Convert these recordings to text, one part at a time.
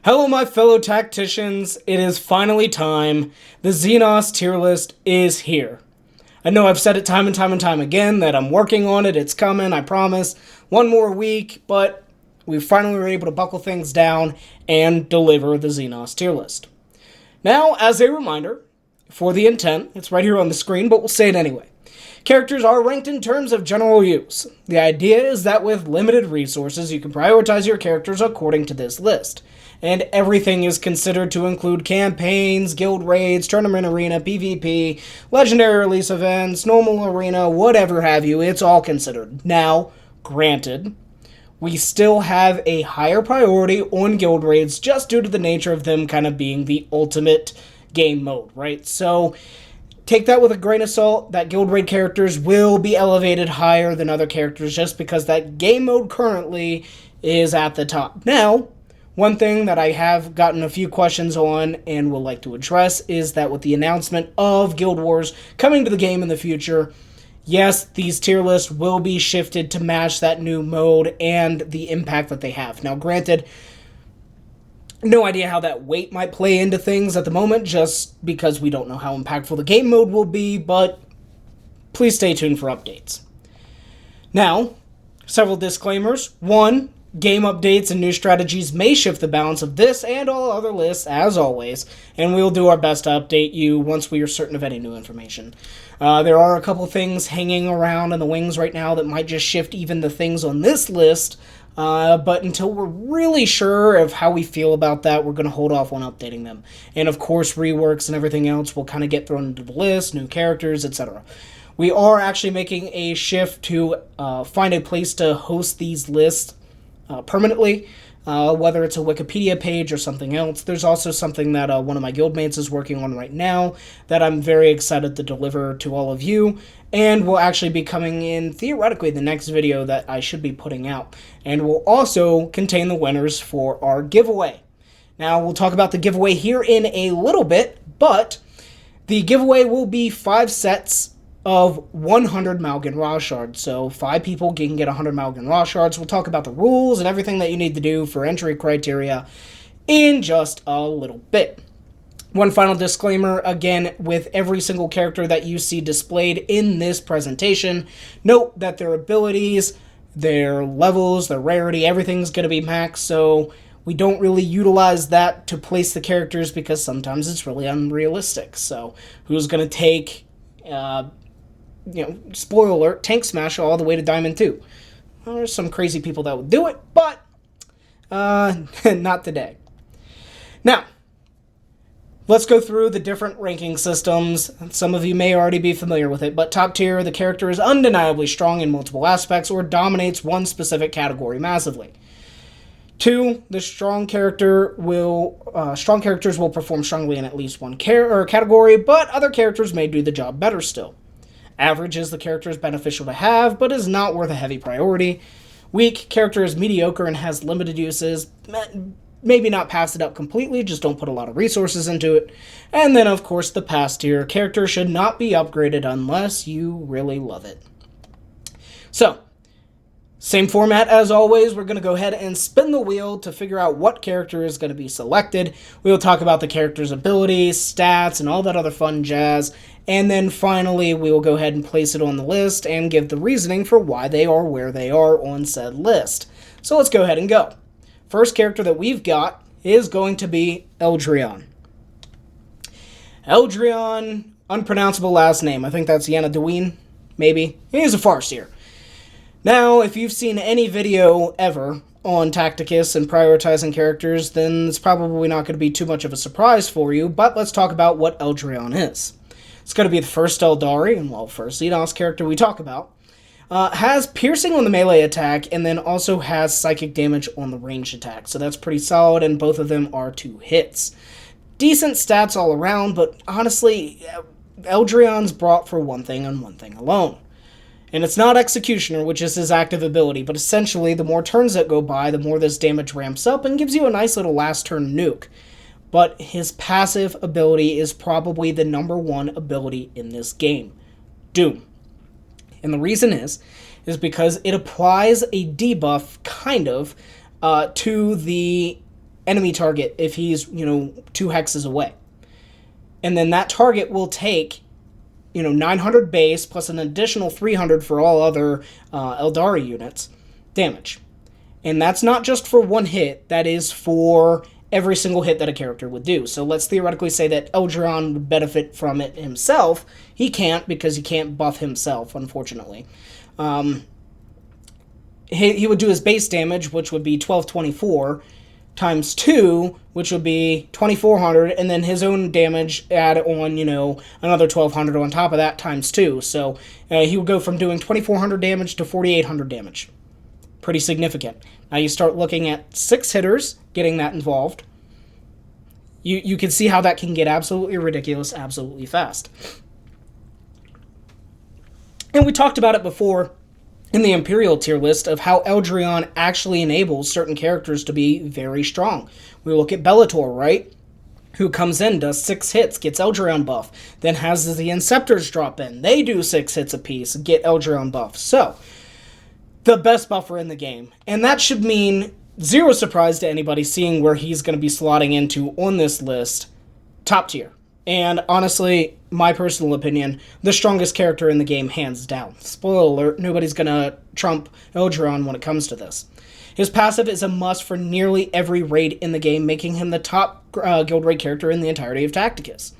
Hello my fellow tacticians, it is finally time. The Xenos tier list is here. I know I've said it time and time again that I'm working on it, it's coming, I promise. One more week, but we finally were able to buckle things down and deliver the Xenos tier list. Now, as a reminder, for the intent, it's right here on the screen, but we'll say it anyway. Characters are ranked in terms of general use. The idea is that with limited resources, you can prioritize your characters according to this list. And everything is considered to include campaigns, guild raids, tournament arena, PvP, legendary release events, normal arena, whatever have you, it's all considered. Now, granted, we still have a higher priority on guild raids just due to the nature of them kind of being the ultimate game mode, right? So, take that with a grain of salt, that guild raid characters will be elevated higher than other characters just because that game mode currently is at the top. Now, one thing that I have gotten a few questions on and would like to address is that with the announcement of Guild Wars coming to the game in the future, yes, these tier lists will be shifted to match that new mode and the impact that they have. Now, granted, no idea how that weight might play into things at the moment, just because we don't know how impactful the game mode will be, but please stay tuned for updates. Now, several disclaimers. One, game updates and new strategies may shift the balance of this and all other lists, as always, and we'll do our best to update you once we are certain of any new information. There are a couple things hanging around in the wings right now that might just shift even the things on this list, but until we're really sure of how we feel about that, we're going to hold off on updating them. And of course, reworks and everything else will kind of get thrown into the list, new characters, etc. We are actually making a shift to find a place to host these lists permanently, whether it's a Wikipedia page or something else. There's also something that one of my guildmates is working on right now that I'm very excited to deliver to all of you, and will actually be coming in, theoretically, the next video that I should be putting out, and will also contain the winners for our giveaway. Now, we'll talk about the giveaway here in a little bit, but the giveaway will be 5 sets of 100 Maugan Ra shards. So 5 people can get 100 Maugan Ra shards. We'll talk about the rules and everything that you need to do for entry criteria in just a little bit. One final disclaimer, again, with every single character that you see displayed in this presentation, note that their abilities, their levels, their rarity, everything's going to be maxed, so we don't really utilize that to place the characters because sometimes it's really unrealistic. So who's going to take spoiler alert, Tanksmasha all the way to Diamond 2. Well, there's some crazy people that would do it, but not today. Now, let's go through the different ranking systems. Some of you may already be familiar with it, but top tier, the character is undeniably strong in multiple aspects or dominates one specific category massively. 2, the strong characters will perform strongly in at least one category, but other characters may do the job better still. Average is the character is beneficial to have, but is not worth a heavy priority. Weak, character is mediocre and has limited uses. Maybe not pass it up completely, just don't put a lot of resources into it. And then, of course, the pass tier. Character should not be upgraded unless you really love it. So, same format as always. We're going to go ahead and spin the wheel to figure out what character is going to be selected. We'll talk about the character's abilities, stats, and all that other fun jazz. And then finally, we will go ahead and place it on the list and give the reasoning for why they are where they are on said list. So let's go ahead and go. First character that we've got is going to be Eldryon. Eldryon, unpronounceable last name. I think that's Yana, maybe. He's a Farseer. Now, if you've seen any video ever on Tacticus and prioritizing characters, then it's probably not going to be too much of a surprise for you, but let's talk about what Eldryon is. It's going to be the first Eldari, and first Xenos character we talk about. Has piercing on the melee attack, and then also has psychic damage on the ranged attack, so that's pretty solid, and both of them are 2 hits. Decent stats all around, but honestly, Eldryon's brought for one thing and one thing alone. And it's not Executioner, which is his active ability, but essentially, the more turns that go by, the more this damage ramps up and gives you a nice little last turn nuke. But his passive ability is probably the #1 ability in this game, Doom. And the reason is because it applies a debuff, kind of, to the enemy target if he's, 2 hexes away. And then that target will take, 900 base plus an additional 300 for all other Eldari units damage. And that's not just for one hit, that is for every single hit that a character would do. So let's theoretically say that Eldryon would benefit from it himself. He can't, because he can't buff himself, unfortunately. He would do his base damage, which would be 1224, times 2, which would be 2400, and then his own damage add on, another 1200 on top of that, times 2. So he would go from doing 2400 damage to 4800 damage. Pretty significant. Now you start looking at 6 hitters getting that involved. You can see how that can get absolutely ridiculous, absolutely fast. And we talked about it before in the Imperial tier list of how Eldryon actually enables certain characters to be very strong. We look at Bellator, right? Who comes in, does 6 hits, gets Eldryon buff, then has the Inceptors drop in. They do 6 hits apiece, get Eldryon buff. So, the best buffer in the game. And that should mean zero surprise to anybody seeing where he's going to be slotting into on this list. Top tier. And honestly, my personal opinion, the strongest character in the game, hands down. Spoiler alert, nobody's going to trump Eldryon when it comes to this. His passive is a must for nearly every raid in the game, making him the top guild raid character in the entirety of Tacticus.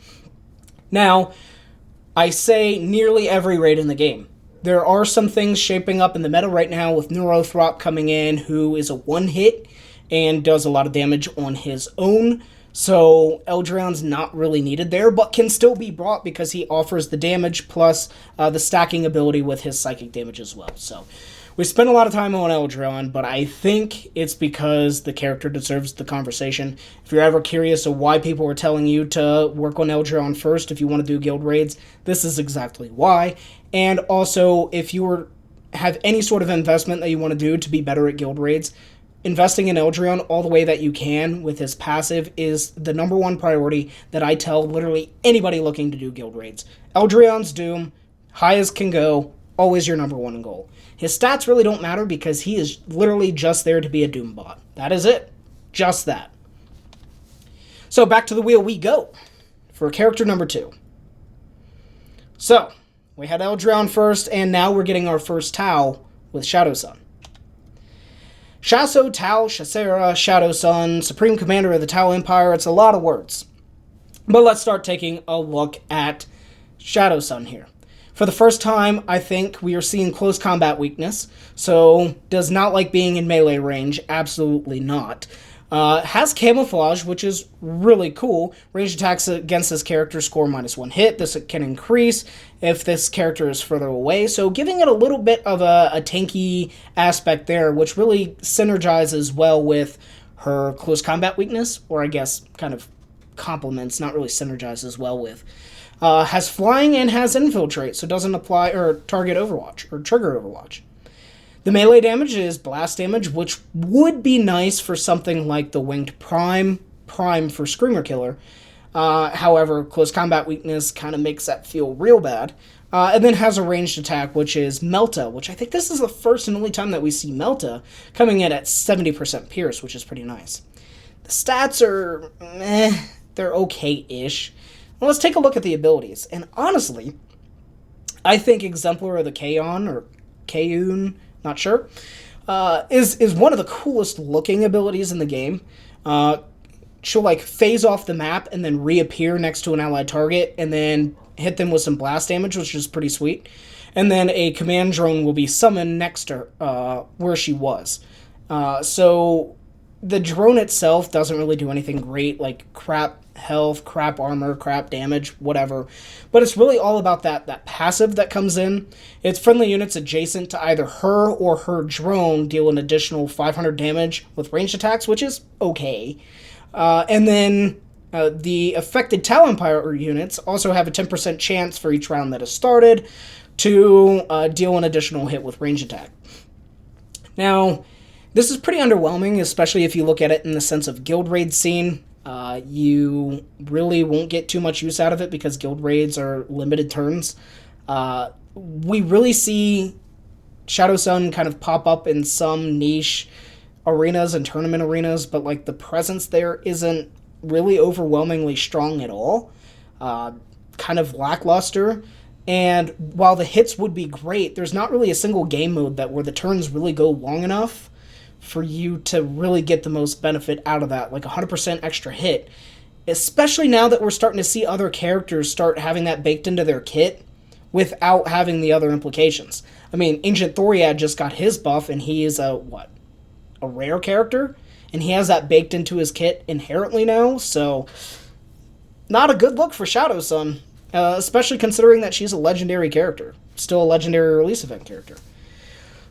Now, I say nearly every raid in the game. There are some things shaping up in the meta right now with Neurothrope coming in, who is a one-hit and does a lot of damage on his own. So Eldryon's not really needed there, but can still be brought because he offers the damage plus the stacking ability with his psychic damage as well. So we spent a lot of time on Eldryon, but I think it's because the character deserves the conversation. If you're ever curious of why people are telling you to work on Eldryon first if you want to do guild raids, this is exactly why. And also, if you have any sort of investment that you want to do to be better at guild raids, investing in Eldryon all the way that you can with his passive is the number one priority that I tell literally anybody looking to do guild raids. Eldryon's Doom, high as can go, always your number one goal. His stats really don't matter because he is literally just there to be a Doom bot. That is it. Just that. So back to the wheel we go for character number 2. So, we had Eldryon first, and now we're getting our first Tau with Shadowsun. Shaso, Tau, Shasera, Shadowsun, Supreme Commander of the Tau Empire. It's a lot of words. But let's start taking a look at Shadowsun here. For the first time, I think we are seeing close combat weakness. So, does not like being in melee range. Absolutely not. Has camouflage, which is really cool. Ranged attacks against this character score -1 hit. This can increase if this character is further away. So giving it a little bit of a tanky aspect there, which really synergizes well with her close combat weakness, or I guess kind of complements, not really synergizes well with. Has flying and has infiltrate, so doesn't apply or target Overwatch or trigger Overwatch. The melee damage is blast damage, which would be nice for something like the Winged Prime for Screamer Killer. However, close combat weakness kind of makes that feel real bad. And then has a ranged attack, which is Melta, which I think this is the first and only time that we see Melta coming in at 70% Pierce, which is pretty nice. The stats are they're okay-ish. Well, let's take a look at the abilities. And honestly, I think Exemplar of the Kaon, or Kaun, not sure, is one of the coolest looking abilities in the game. She'll like phase off the map and then reappear next to an allied target and then hit them with some blast damage, which is pretty sweet. And then a command drone will be summoned next to where she was. So the drone itself doesn't really do anything great, like crap health, crap armor, crap damage, whatever. But it's really all about that passive that comes in. Its friendly units adjacent to either her or her drone deal an additional 500 damage with ranged attacks, which is okay. And then the affected Tau Empire units also have a 10% chance for each round that is started to deal an additional hit with ranged attack. Now, this is pretty underwhelming, especially if you look at it in the sense of guild raid scene. You really won't get too much use out of it because guild raids are limited turns. We really see Shadowsun kind of pop up in some niche arenas and tournament arenas, but like the presence there isn't really overwhelmingly strong at all. Kind of lackluster. And while the hits would be great, there's not really a single game mode where the turns really go long enough for you to really get the most benefit out of that, like 100% extra hit. Especially now that we're starting to see other characters start having that baked into their kit without having the other implications. I mean, Ancient Thoriad just got his buff, and he is a rare character? And he has that baked into his kit inherently now, so not a good look for Shadowsun. Especially considering that she's a legendary character. Still a legendary release event character.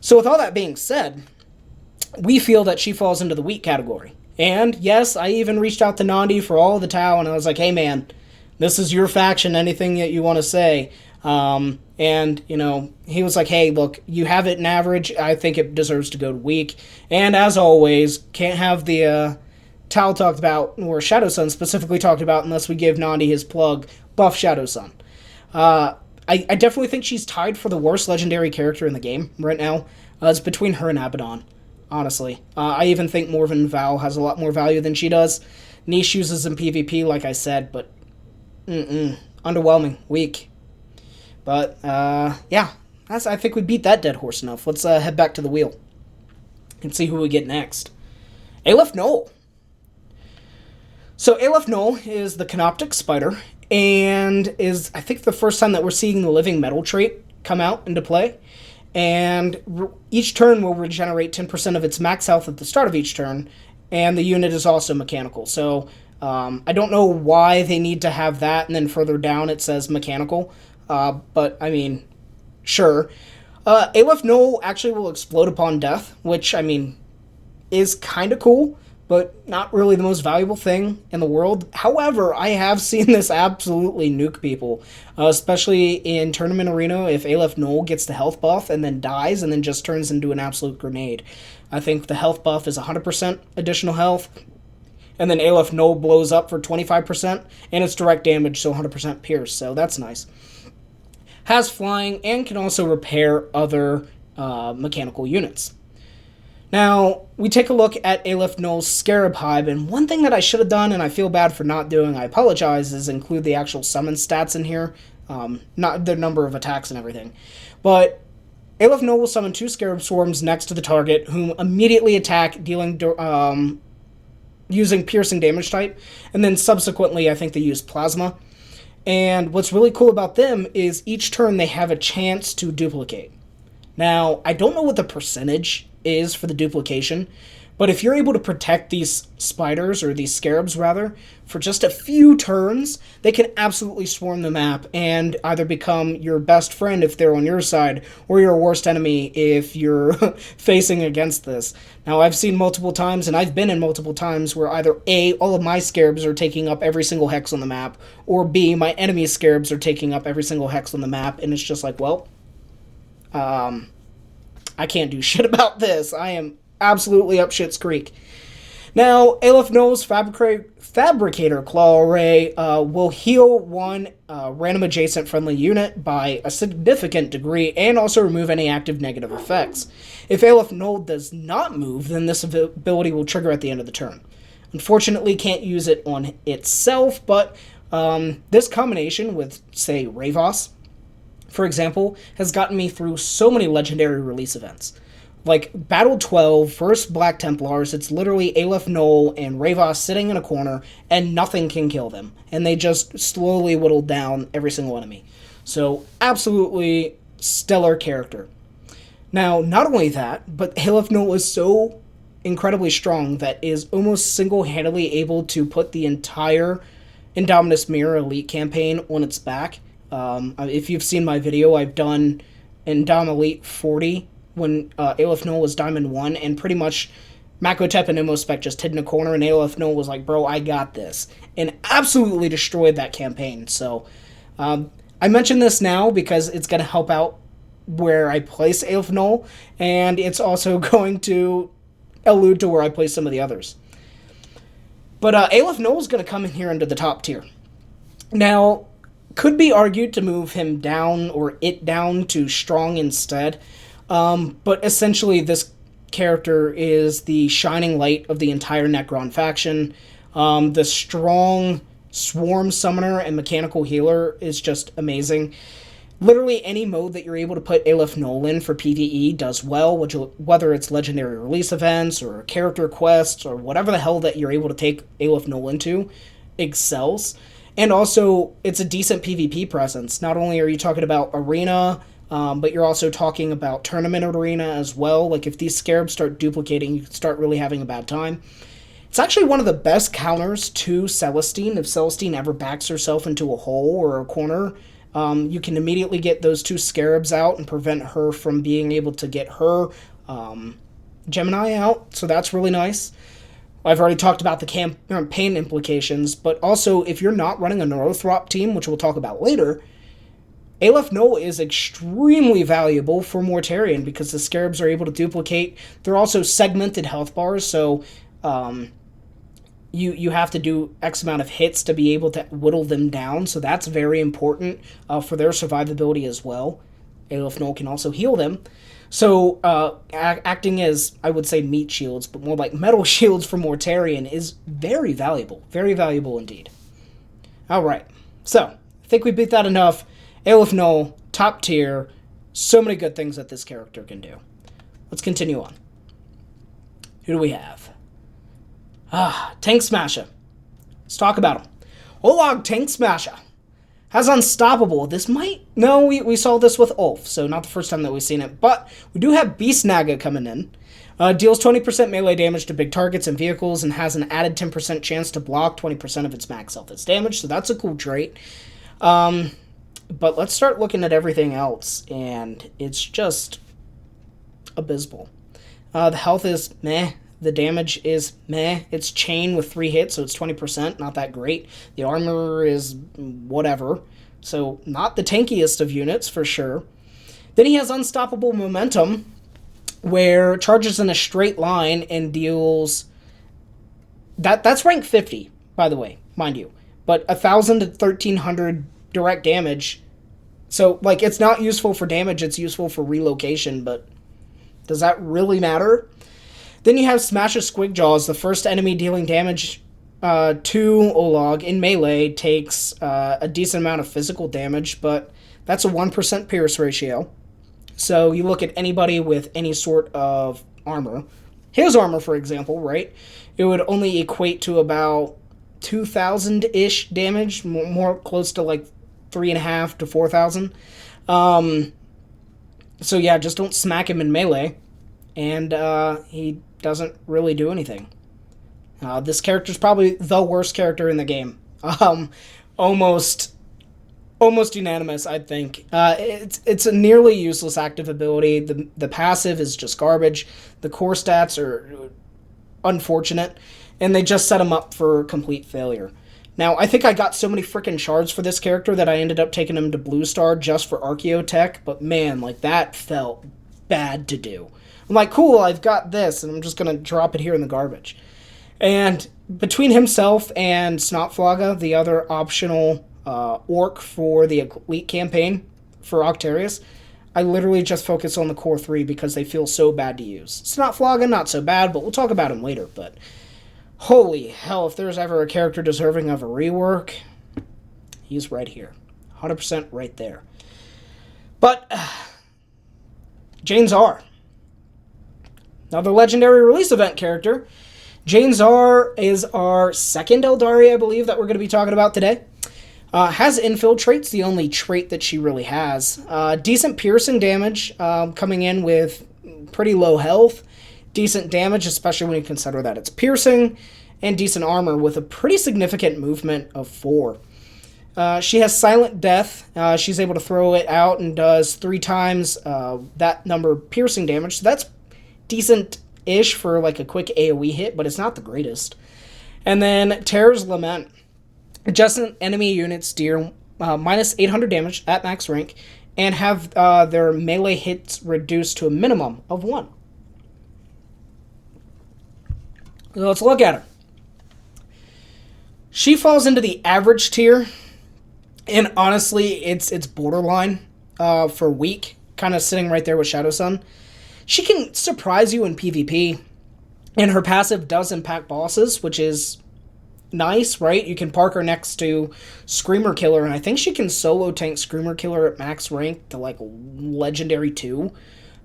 So with all that being said, we feel that she falls into the weak category. And yes, I even reached out to Nandi for all the Tau, and I was like, hey man, this is your faction, anything that you want to say. And, you know, he was like, hey, look, you have it in average, I think it deserves to go to weak. And as always, can't have the Tau talked about, or Shadowsun specifically talked about, unless we give Nandi his plug, buff Shadowsun. I definitely think she's tied for the worst legendary character in the game right now. It's between her and Abaddon, honestly. I even think Morven Val has a lot more value than she does. Niche uses in PvP, like I said, but underwhelming, weak. But, yeah, I think we beat that dead horse enough. Let's head back to the wheel and see who we get next. Aleph Null. So Aleph Null is the Canoptic Spider, and is, I think, the first time that we're seeing the Living Metal trait come out into play. And each turn will regenerate 10% of its max health at the start of each turn, and the unit is also mechanical. So I don't know why they need to have that, and then further down it says mechanical. But, I mean, sure. Aleph Null actually will explode upon death, which, I mean, is kind of cool, but not really the most valuable thing in the world. However, I have seen this absolutely nuke people, especially in Tournament Arena if Aleph Null gets the health buff and then dies and then just turns into an absolute grenade. I think the health buff is 100% additional health, and then Aleph Null blows up for 25%, and it's direct damage, so 100% pierce, so that's nice. Has flying, and can also repair other mechanical units. Now, we take a look at Aleph Null's Scarab Hive, and one thing that I should have done, and I feel bad for not doing, I apologize, is include the actual summon stats in here, not the number of attacks and everything. But Aleph Null will summon 2 Scarab Swarms next to the target, whom immediately attack, dealing using piercing damage type, and then subsequently I think they use Plasma. And what's really cool about them is each turn they have a chance to duplicate. Now, I don't know what the percentage is for the duplication, but if you're able to protect these spiders, or these scarabs rather, for just a few turns, they can absolutely swarm the map and either become your best friend if they're on your side, or your worst enemy if you're facing against this. Now, I've seen multiple times, and I've been in multiple times, where either A, all of my scarabs are taking up every single hex on the map, or B, my enemy's scarabs are taking up every single hex on the map, and it's just like, well, I can't do shit about this. I am absolutely up shit's creek. Now, Aleph Null's Fabricator Claw Array will heal one random adjacent friendly unit by a significant degree, and also remove any active negative effects. If Aleph Null does not move, then this ability will trigger at the end of the turn. Unfortunately, can't use it on itself, but this combination with, say, Ravos, for example, has gotten me through so many legendary release events. Like Battle 12 versus Black Templars, it's literally Aleph Null and Ravos sitting in a corner, and nothing can kill them. And they just slowly whittle down every single enemy. So, absolutely stellar character. Now, not only that, but Aleph Null is so incredibly strong that is almost single-handedly able to put the entire Indominus Mirror Elite campaign on its back. If you've seen my video, I've done Indom Elite 40 when Aleph Null was Diamond 1, and pretty much Makhotep and Imospekh just hid in a corner, and Aleph Null was like, bro, I got this, and absolutely destroyed that campaign. So I mention this now because it's going to help out where I place Aleph Null, and it's also going to allude to where I place some of the others. But Aleph Null is going to come in here into the top tier. Now, could be argued to move him down, or it down, to strong instead. But essentially this character is the shining light of the entire Necron faction. The strong Swarm Summoner and Mechanical Healer is just amazing. Literally any mode that you're able to put Aleph Null in for PvE does well, whether it's legendary release events or character quests or whatever the hell that you're able to take Aleph Null into, excels. And also, it's a decent PvP presence. Not only are you talking about arena, but you're also talking about tournament arena as well. Like, if these scarabs start duplicating, you can start really having a bad time. It's actually one of the best counters to Celestine. If Celestine ever backs herself into a hole or a corner, you can immediately get those 2 scarabs out and prevent her from being able to get her Gemini out. So that's really nice. I've already talked about the campaign implications, but also if you're not running a Neurothrope team, which we'll talk about later, Aleph Null is extremely valuable for Mortarion because the scarabs are able to duplicate. They're also segmented health bars, so you have to do X amount of hits to be able to whittle them down, so that's very important for their survivability as well. Aleph Null can also heal them. So acting as, I would say, meat shields, but more like metal shields for Mortarion is very valuable. Very valuable indeed. Alright, so I think we beat that enough. Aleph Null, top tier, so many good things that this character can do. Let's continue on. Who do we have? Tanksmasha. Let's talk about him. Olog Tanksmasha has Unstoppable. This might... No, we saw this with Ulf, so not the first time that we've seen it. But we do have Beast Naga coming in. Deals 20% melee damage to big targets and vehicles and has an added 10% chance to block 20% of its max health. It's damage, so that's a cool trait. But let's start looking at everything else, and it's just abysmal. The health is meh. The damage is meh. It's chain with 3 hits, so it's 20%. Not that great. The armor is whatever. So not the tankiest of units, for sure. Then he has Unstoppable Momentum, where it charges in a straight line and deals... That's rank 50, by the way, mind you. But 1,000 to 1,300 direct damage. So, like, it's not useful for damage, it's useful for relocation, but does that really matter? Then you have Smasha Squigjaws. The first enemy dealing damage to Olog in melee takes a decent amount of physical damage, but that's a 1% Pierce ratio. So you look at anybody with any sort of armor. His armor, for example, right? It would only equate to about 2,000-ish damage, more close to like 3,500 to 4,000. So yeah, just don't smack him in melee. And he doesn't really do anything. This character's probably the worst character in the game. Almost unanimous, I think. It's a nearly useless active ability. The passive is just garbage. The core stats are unfortunate, and they just set him up for complete failure. Now, I think I got so many freaking shards for this character that I ended up taking him to Blue Star just for Archaeotech, but man, like, that felt bad to do. I'm like, cool, I've got this, and I'm just going to drop it here in the garbage. And between himself and Snotflogga, the other optional orc for the Elite campaign for Octarius, I literally just focus on the core 3 because they feel so bad to use. Snotflogga, not so bad, but we'll talk about him later. But holy hell, if there's ever a character deserving of a rework, he's right here. 100% right there. But Jain Zar. Another legendary release event character. Jain Zar is our second Eldari, I believe, that we're going to be talking about today. Has Infiltrate's the only trait that she really has. Decent piercing damage, coming in with pretty low health. Decent damage, especially when you consider that it's piercing. And decent armor with a pretty significant movement of 4. She has Silent Death. She's able to throw it out and does 3 times that number of piercing damage. So that's decent-ish for like a quick AoE hit, but it's not the greatest. And then Terror's Lament. Adjacent enemy units deal minus 800 damage at max rank and have their melee hits reduced to a minimum of 1. So let's look at her. She falls into the average tier, and honestly, it's borderline for weak, kind of sitting right there with Shadowsun. she can surprise you in PvP, and her passive does impact bosses, which is nice, right? You can park her next to Screamer Killer, and I think she can solo tank Screamer Killer at max rank to, like, Legendary 2.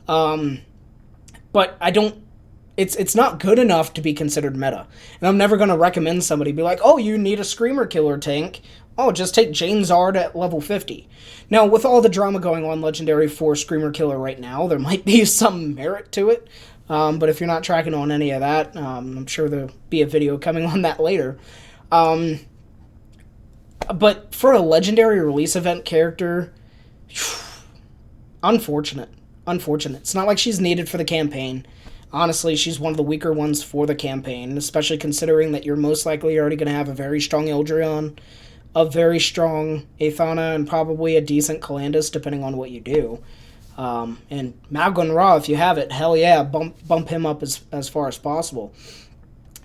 But I don't... It's not good enough to be considered meta. And I'm never going to recommend somebody be like, oh, you need a Screamer Killer tank. Oh, just take Jain Zar at level 50. Now, with all the drama going on Legendary for Screamer Killer right now, there might be some merit to it. But if you're not tracking on any of that, I'm sure there'll be a video coming on that later. But for a Legendary release event character, unfortunate. It's not like she's needed for the campaign. Honestly, she's one of the weaker ones for the campaign, especially considering that you're most likely already going to have a very strong Eldryon, a very strong Aethana, and probably a decent Calandis, depending on what you do. And Maugan Ra, if you have it, hell yeah, bump him up as far as possible.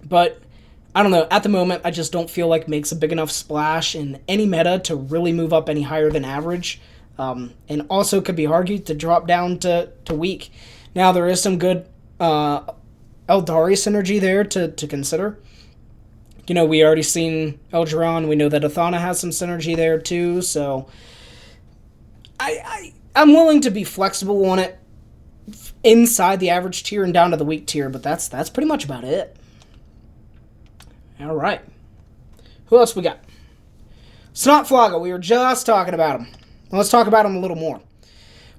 But, I don't know, at the moment, I just don't feel like makes a big enough splash in any meta to really move up any higher than average. And also could be argued to drop down to weak. Now, there is some good Eldari synergy there to consider. You know, we already seen Eldryon. We know that Aethana has some synergy there too, so I'm willing to be flexible on it inside the average tier and down to the weak tier, but that's pretty much about it. All right. Who else we got? Snotflogga. We were just talking about him. Let's talk about him a little more.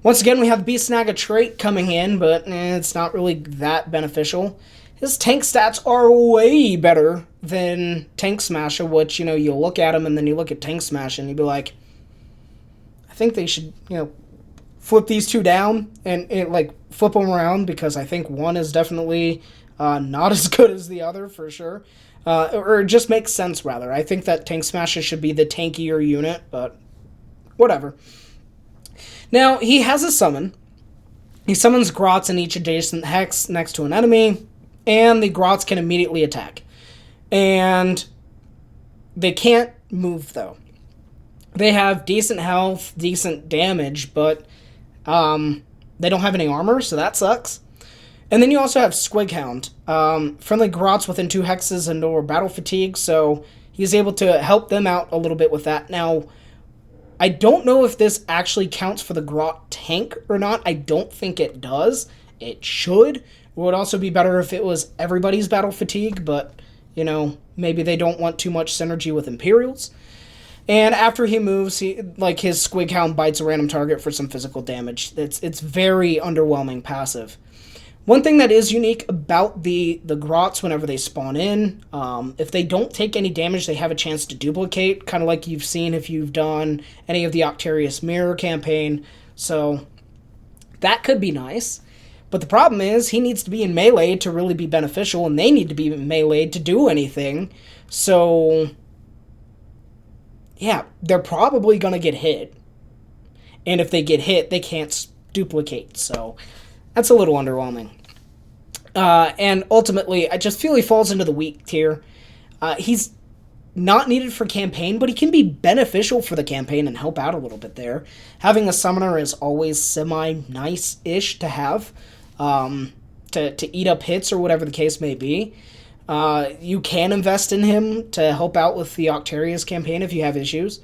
Once again, we have the Beastnagga trait coming in, but it's not really that beneficial. His tank stats are way better than Tanksmasha, which, you know, you look at him and then you look at Tanksmasha and you'd be like, I think they should, you know, flip these two down and like, flip them around, because I think one is definitely not as good as the other, for sure. Or it just makes sense, rather. I think that Tanksmasha should be the tankier unit, but whatever. Now, he has a summon. He summons Grots in each adjacent hex next to an enemy, and the Grots can immediately attack. And they can't move, though. They have decent health, decent damage, but they don't have any armor, so that sucks. And then you also have Squighound. Friendly Grots within 2 hexes and or battle fatigue, so he's able to help them out a little bit with that. Now, I don't know if this actually counts for the Grot tank or not. I don't think it does. It should. It would also be better if it was everybody's battle fatigue, but, you know, maybe they don't want too much synergy with Imperials. And after he moves, his Squighound bites a random target for some physical damage. It's very underwhelming passive. One thing that is unique about the Grots whenever they spawn in, if they don't take any damage, they have a chance to duplicate, kind of like you've seen if you've done any of the Octarius Mirror campaign. So that could be nice. But the problem is, he needs to be in melee to really be beneficial, and they need to be in melee to do anything. So, yeah, they're probably going to get hit. And if they get hit, they can't duplicate. So that's a little underwhelming. And ultimately, I just feel he falls into the weak tier. He's not needed for campaign, but he can be beneficial for the campaign and help out a little bit there. Having a summoner is always semi-nice-ish to have, to eat up hits or whatever the case may be. You can invest in him to help out with the Octarius campaign if you have issues.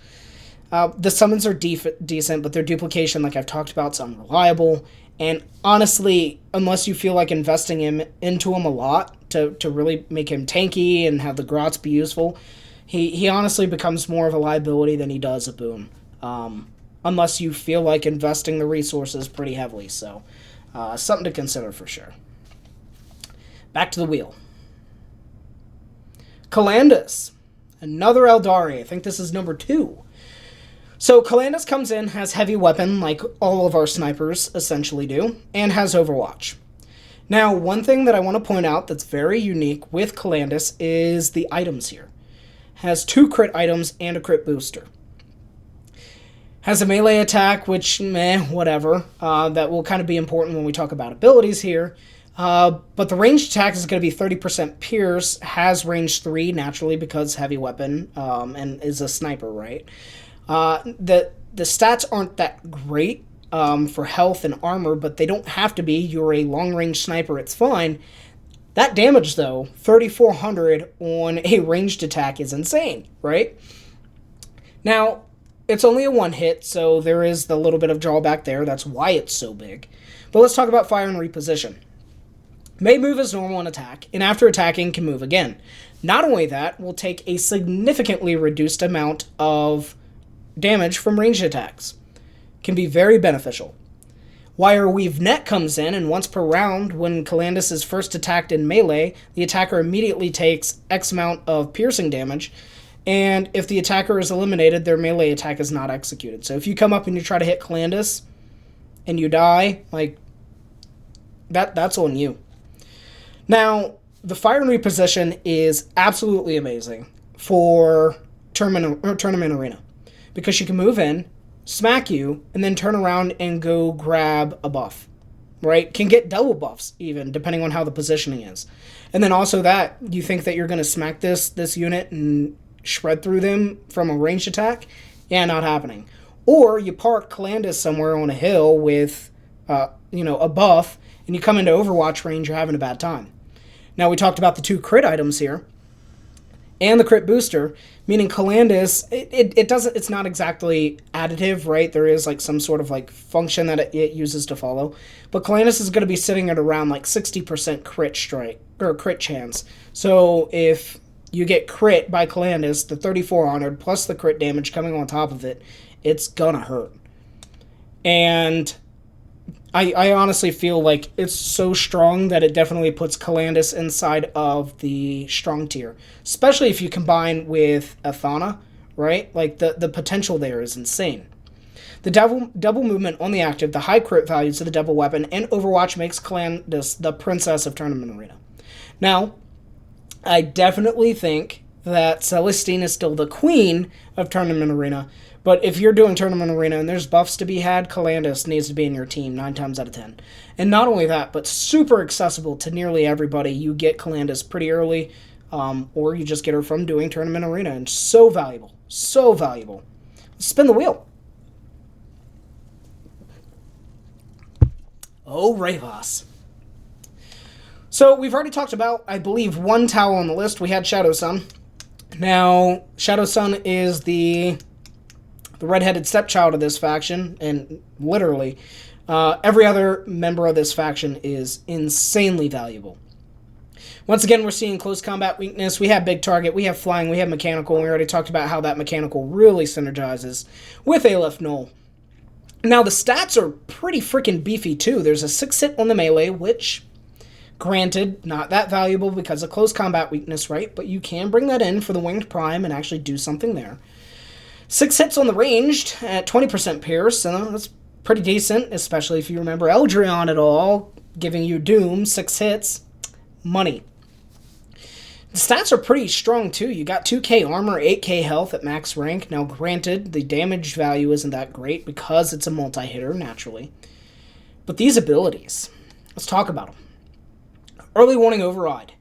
The summons are decent, but their duplication, like I've talked about, is unreliable. And honestly, unless you feel like investing into him a lot to really make him tanky and have the Grots be useful, he honestly becomes more of a liability than he does a boon. Unless you feel like investing the resources pretty heavily. So, something to consider for sure. Back to the wheel. Calandis. Another Eldari. I think this is number 2. So Calandis comes in, has heavy weapon, like all of our snipers essentially do, and has Overwatch. Now, one thing that I want to point out that's very unique with Calandis is the items here. Has 2 crit items and a crit booster. Has a melee attack, which, whatever. That will kind of be important when we talk about abilities here. But the ranged attack is going to be 30% pierce, has range 3, naturally, because heavy weapon, and is a sniper, right? The stats aren't that great for health and armor, but they don't have to be. You're a long-range sniper, it's fine. That damage, though, 3,400 on a ranged attack is insane, right? Now, it's only a one hit, so there is the little bit of drawback there. That's why it's so big. But let's talk about fire and reposition. May move as normal in attack, and after attacking can move again. Not only that, will take a significantly reduced amount of damage from ranged attacks. Can be very beneficial. Wire Weave Net comes in, and once per round, when Calandis is first attacked in melee, the attacker immediately takes X amount of piercing damage, and if the attacker is eliminated, their melee attack is not executed. So if you come up and you try to hit Calandis, and you die, like, that's on you. Now, the fire and reposition is absolutely amazing for tournament arena, because she can move in, smack you, and then turn around and go grab a buff, right? Can get double buffs even, depending on how the positioning is. And then also that, you think that you're going to smack this unit and shred through them from a ranged attack? Yeah, not happening. Or you park Calandis somewhere on a hill with, a buff, and you come into Overwatch range, you're having a bad time. Now, we talked about the 2 crit items here, and the crit booster, meaning Calandis, it's not exactly additive, right? There is like some sort of like function that it uses to follow, but Calandis is going to be sitting at around like 60% crit strike, or crit chance. So if you get crit by Calandis, the 3,400 plus the crit damage coming on top of it, it's gonna hurt. And I honestly feel like it's so strong that it definitely puts Calandis inside of the strong tier. Especially if you combine with Aethana, right? Like, the potential there is insane. The double movement on the active, the high crit values of the double weapon, and Overwatch makes Calandis the princess of Tournament Arena. Now, I definitely think that Celestine is still the queen of Tournament Arena, but if you're doing Tournament Arena and there's buffs to be had, Calandis needs to be in your team 9 times out of 10. And not only that, but super accessible to nearly everybody. You get Calandis pretty early, or you just get her from doing Tournament Arena, and so valuable. So valuable. Let's spin the wheel. Oh, Ravos. So we've already talked about, I believe, one Tau on the list. We had Shadowsun. Now, Shadowsun is the redheaded stepchild of this faction, and literally, every other member of this faction is insanely valuable. Once again, we're seeing close combat weakness. We have big target, we have flying, we have mechanical, and we already talked about how that mechanical really synergizes with Aleph Null. Now, the stats are pretty freaking beefy, too. There's a 6 hit on the melee, which, granted, not that valuable because of close combat weakness, right? But you can bring that in for the Winged Prime and actually do something there. 6 hits on the ranged at 20% pierce, so that's pretty decent, especially if you remember Eldryon at all, giving you Doom, 6 hits, money. The stats are pretty strong too. You got 2k armor, 8k health at max rank. Now granted, the damage value isn't that great because it's a multi-hitter, naturally. But these abilities, let's talk about them. Early Warning Override.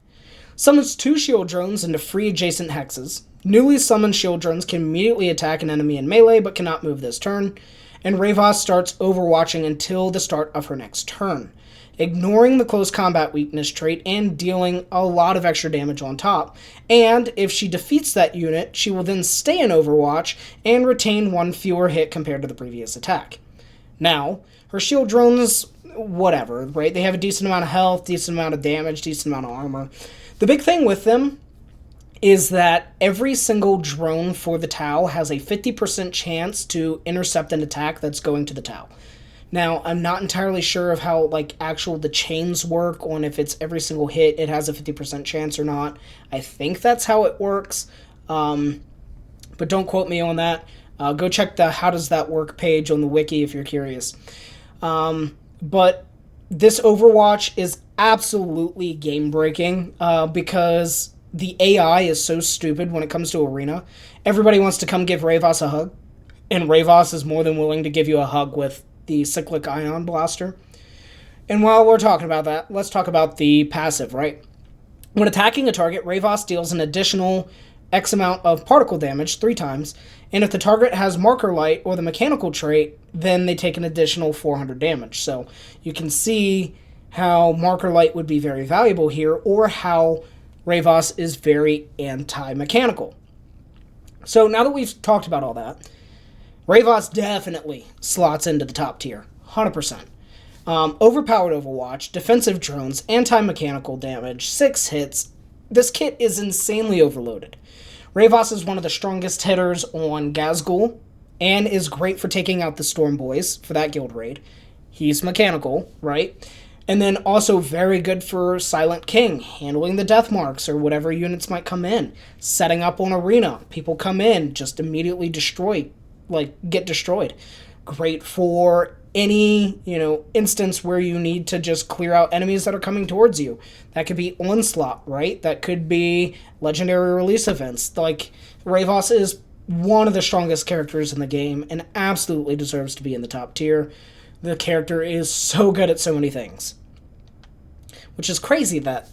Summons 2 shield drones into free adjacent hexes. Newly summoned shield drones can immediately attack an enemy in melee, but cannot move this turn. And Ravos starts overwatching until the start of her next turn, ignoring the close combat weakness trait and dealing a lot of extra damage on top. And if she defeats that unit, she will then stay in Overwatch and retain 1 fewer hit compared to the previous attack. Now, her shield drones, whatever, right? They have a decent amount of health, decent amount of damage, decent amount of armor. The big thing with them is that every single drone for the Tau has a 50% chance to intercept an attack that's going to the Tau. Now, I'm not entirely sure of how, the chains work on if it's every single hit, it has a 50% chance or not. I think that's how it works, but don't quote me on that. Go check the How Does That Work page on the wiki if you're curious. But this Overwatch is absolutely game-breaking, because the AI is so stupid when it comes to Arena. Everybody wants to come give Ravos a hug, and Ravos is more than willing to give you a hug with the Cyclic Ion Blaster. And while we're talking about that, let's talk about the passive, right? When attacking a target, Ravos deals an additional X amount of particle damage 3 times, and if the target has Marker Light or the mechanical trait, then they take an additional 400 damage. So you can see how Marker Light would be very valuable here, or how Ravos is very anti-mechanical. So now that we've talked about all that, Ravos definitely slots into the top tier, 100%. Overpowered Overwatch, defensive drones, anti-mechanical damage, 6 hits. This kit is insanely overloaded. Ravos is one of the strongest hitters on Gazgul, and is great for taking out the Storm Boys for that guild raid. He's mechanical, right? And then also very good for Silent King, handling the death marks or whatever units might come in. Setting up on arena. People come in, just immediately destroy, get destroyed. Great for any, instance where you need to just clear out enemies that are coming towards you. That could be Onslaught, right? That could be legendary release events. Ravos is one of the strongest characters in the game and absolutely deserves to be in the top tier. The character is so good at so many things. Which is crazy that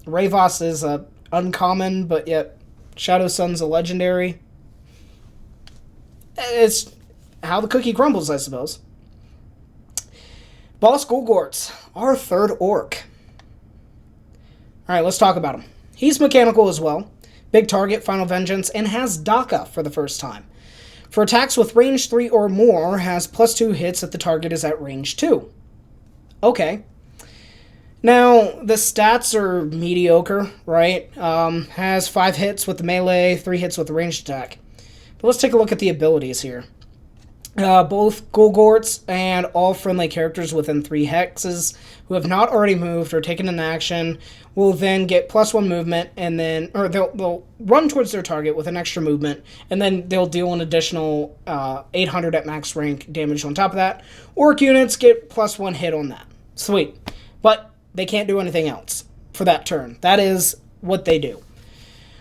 Ravos is a uncommon, but yet Shadowsun's a legendary. It's how the cookie crumbles, I suppose. Boss Gulgortz, our third orc. Alright, let's talk about him. He's mechanical as well. Big target, Final Vengeance, and has Daka for the first time. For attacks with range 3 or more, has +2 hits if the target is at range 2. Okay. Now, the stats are mediocre, right? Has 5 hits with the melee, 3 hits with the ranged attack. But let's take a look at the abilities here. Both Gulgortz and all friendly characters within 3 hexes who have not already moved or taken an action will then get +1 movement, and then, or they'll run towards their target with an extra movement, and then they'll deal an additional 800 at max rank damage on top of that. Orc units get +1 hit on that. Sweet. But they can't do anything else for that turn. That is what they do.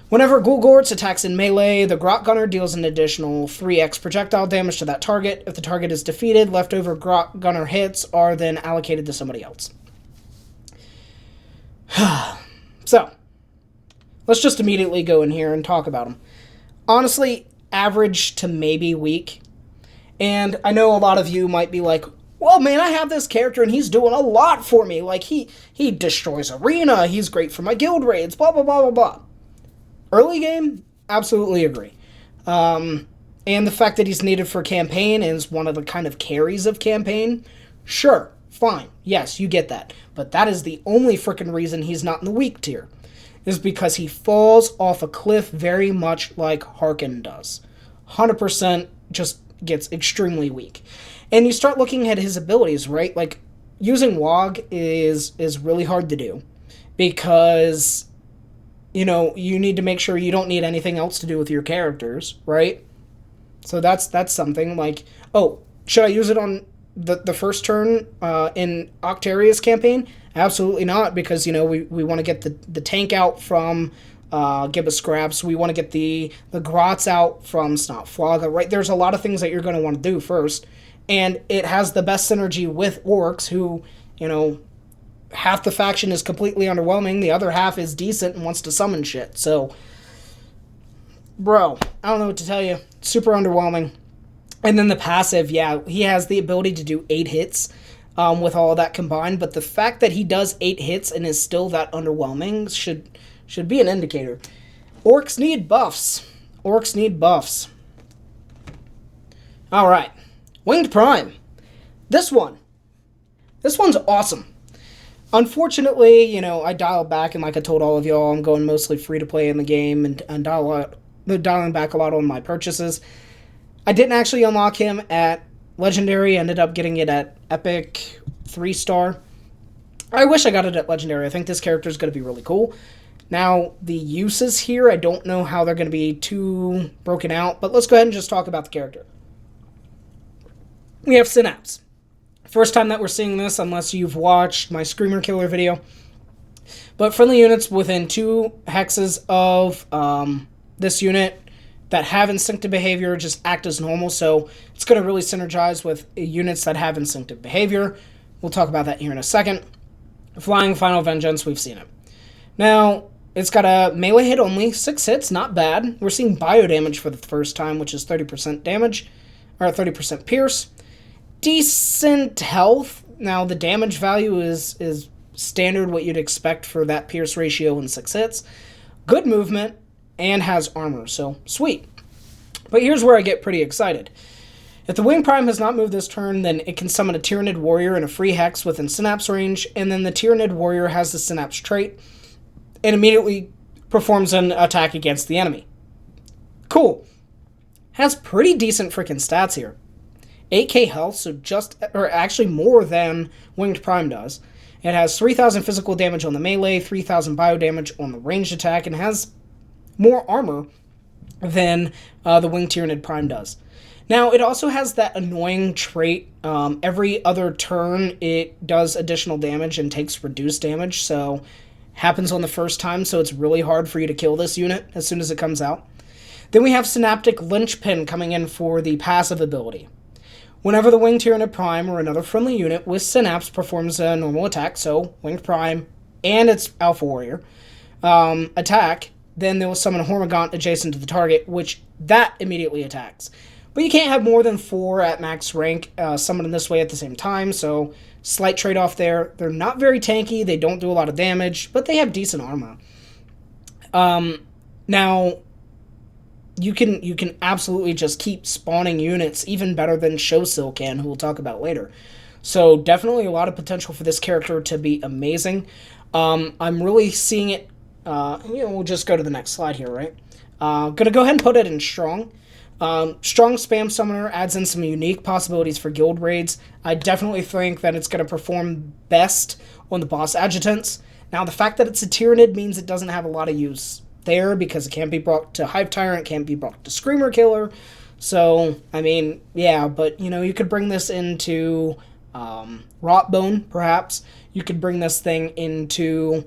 Whenever Gulgortz attacks in melee, the Grot Gunner deals an additional 3x projectile damage to that target. If the target is defeated, leftover Grot Gunner hits are then allocated to somebody else. So, let's just immediately go in here and talk about him. Honestly, average to maybe weak. And I know a lot of you might be like, well, man, I have this character and he's doing a lot for me. Like, he destroys arena, he's great for my guild raids, blah, blah, blah, blah, blah. Early game, absolutely agree. And the fact that he's needed for campaign is one of the kind of carries of campaign. Sure, fine, yes, you get that. But that is the only frickin' reason he's not in the weak tier. Is because he falls off a cliff very much like Harkin does. 100% just gets extremely weak. And you start looking at his abilities, right? Like, using WoG is really hard to do. Because, you need to make sure you don't need anything else to do with your characters, right? So that's something like, oh, should I use it on the first turn in Octaria's campaign? Absolutely not, because, we want to get the tank out from Gibbascrapz. We want to get the Grotz out from Snotflogga, right? There's a lot of things that you're going to want to do first. And it has the best synergy with orcs who, half the faction is completely underwhelming, the other half is decent and wants to summon shit. So, bro, I don't know what to tell you. Super underwhelming. And then the passive, yeah, he has the ability to do 8 hits with all of that combined, but the fact that he does 8 hits and is still that underwhelming should be an indicator. Orcs need buffs. Orcs need buffs. Alright. Winged Prime. This one's awesome. Unfortunately, I dialed back, and like I told all of y'all, I'm going mostly free to play in the game and dialing back a lot on my purchases. I didn't actually unlock him at Legendary, ended up getting it at Epic 3-star. I wish I got it at Legendary. I think this character is going to be really cool. Now, the uses here, I don't know how they're going to be too broken out, but let's go ahead and just talk about the character. We have Synapse. First time that we're seeing this, unless you've watched my Screamer Killer video. But friendly units within 2 hexes of this unit that have instinctive behavior just act as normal, so it's going to really synergize with units that have instinctive behavior. We'll talk about that here in a second. Flying Final Vengeance, we've seen it. Now, it's got a melee hit only, 6 hits, not bad. We're seeing bio damage for the first time, which is 30% damage. or 30% pierce. Decent health. Now, the damage value is standard, what you'd expect for that pierce ratio in 6 hits. Good movement, and has armor, so sweet. But here's where I get pretty excited. If the Wing Prime has not moved this turn, then it can summon a Tyrannid Warrior in a free hex within Synapse range, and then the Tyrannid Warrior has the Synapse trait, and immediately performs an attack against the enemy. Cool. Has pretty decent freaking stats here. 8k health, so actually more than Winged Prime does. It has 3,000 physical damage on the melee, 3,000 bio damage on the ranged attack, and has more armor than the Winged Tyrannid Prime does. Now, it also has that annoying trait. Every other turn, it does additional damage and takes reduced damage, so happens on the first time, so it's really hard for you to kill this unit as soon as it comes out. Then we have Synaptic Linchpin coming in for the passive ability. Whenever the Winged Tyrannid Prime or another friendly unit with Synapse performs a normal attack, so Winged Prime and its Alpha Warrior attack, then they will summon a Hormigaunt adjacent to the target, which that immediately attacks. But you can't have more than 4 at max rank summoned in this way at the same time, so slight trade-off there. They're not very tanky, they don't do a lot of damage, but they have decent armor. Now, you can absolutely just keep spawning units even better than Sho'Syl can, who we'll talk about later. So definitely a lot of potential for this character to be amazing. I'm really seeing it, we'll just go to the next slide here, right? Gonna go ahead and put it in Strong. Strong Spam Summoner adds in some unique possibilities for guild raids. I definitely think that it's going to perform best on the boss adjutants. Now, the fact that it's a Tyrannid means it doesn't have a lot of use there, because it can't be brought to Hive Tyrant, can't be brought to Screamer Killer. So, I mean, yeah, but, you could bring this into Rotbone, perhaps. You could bring this thing into,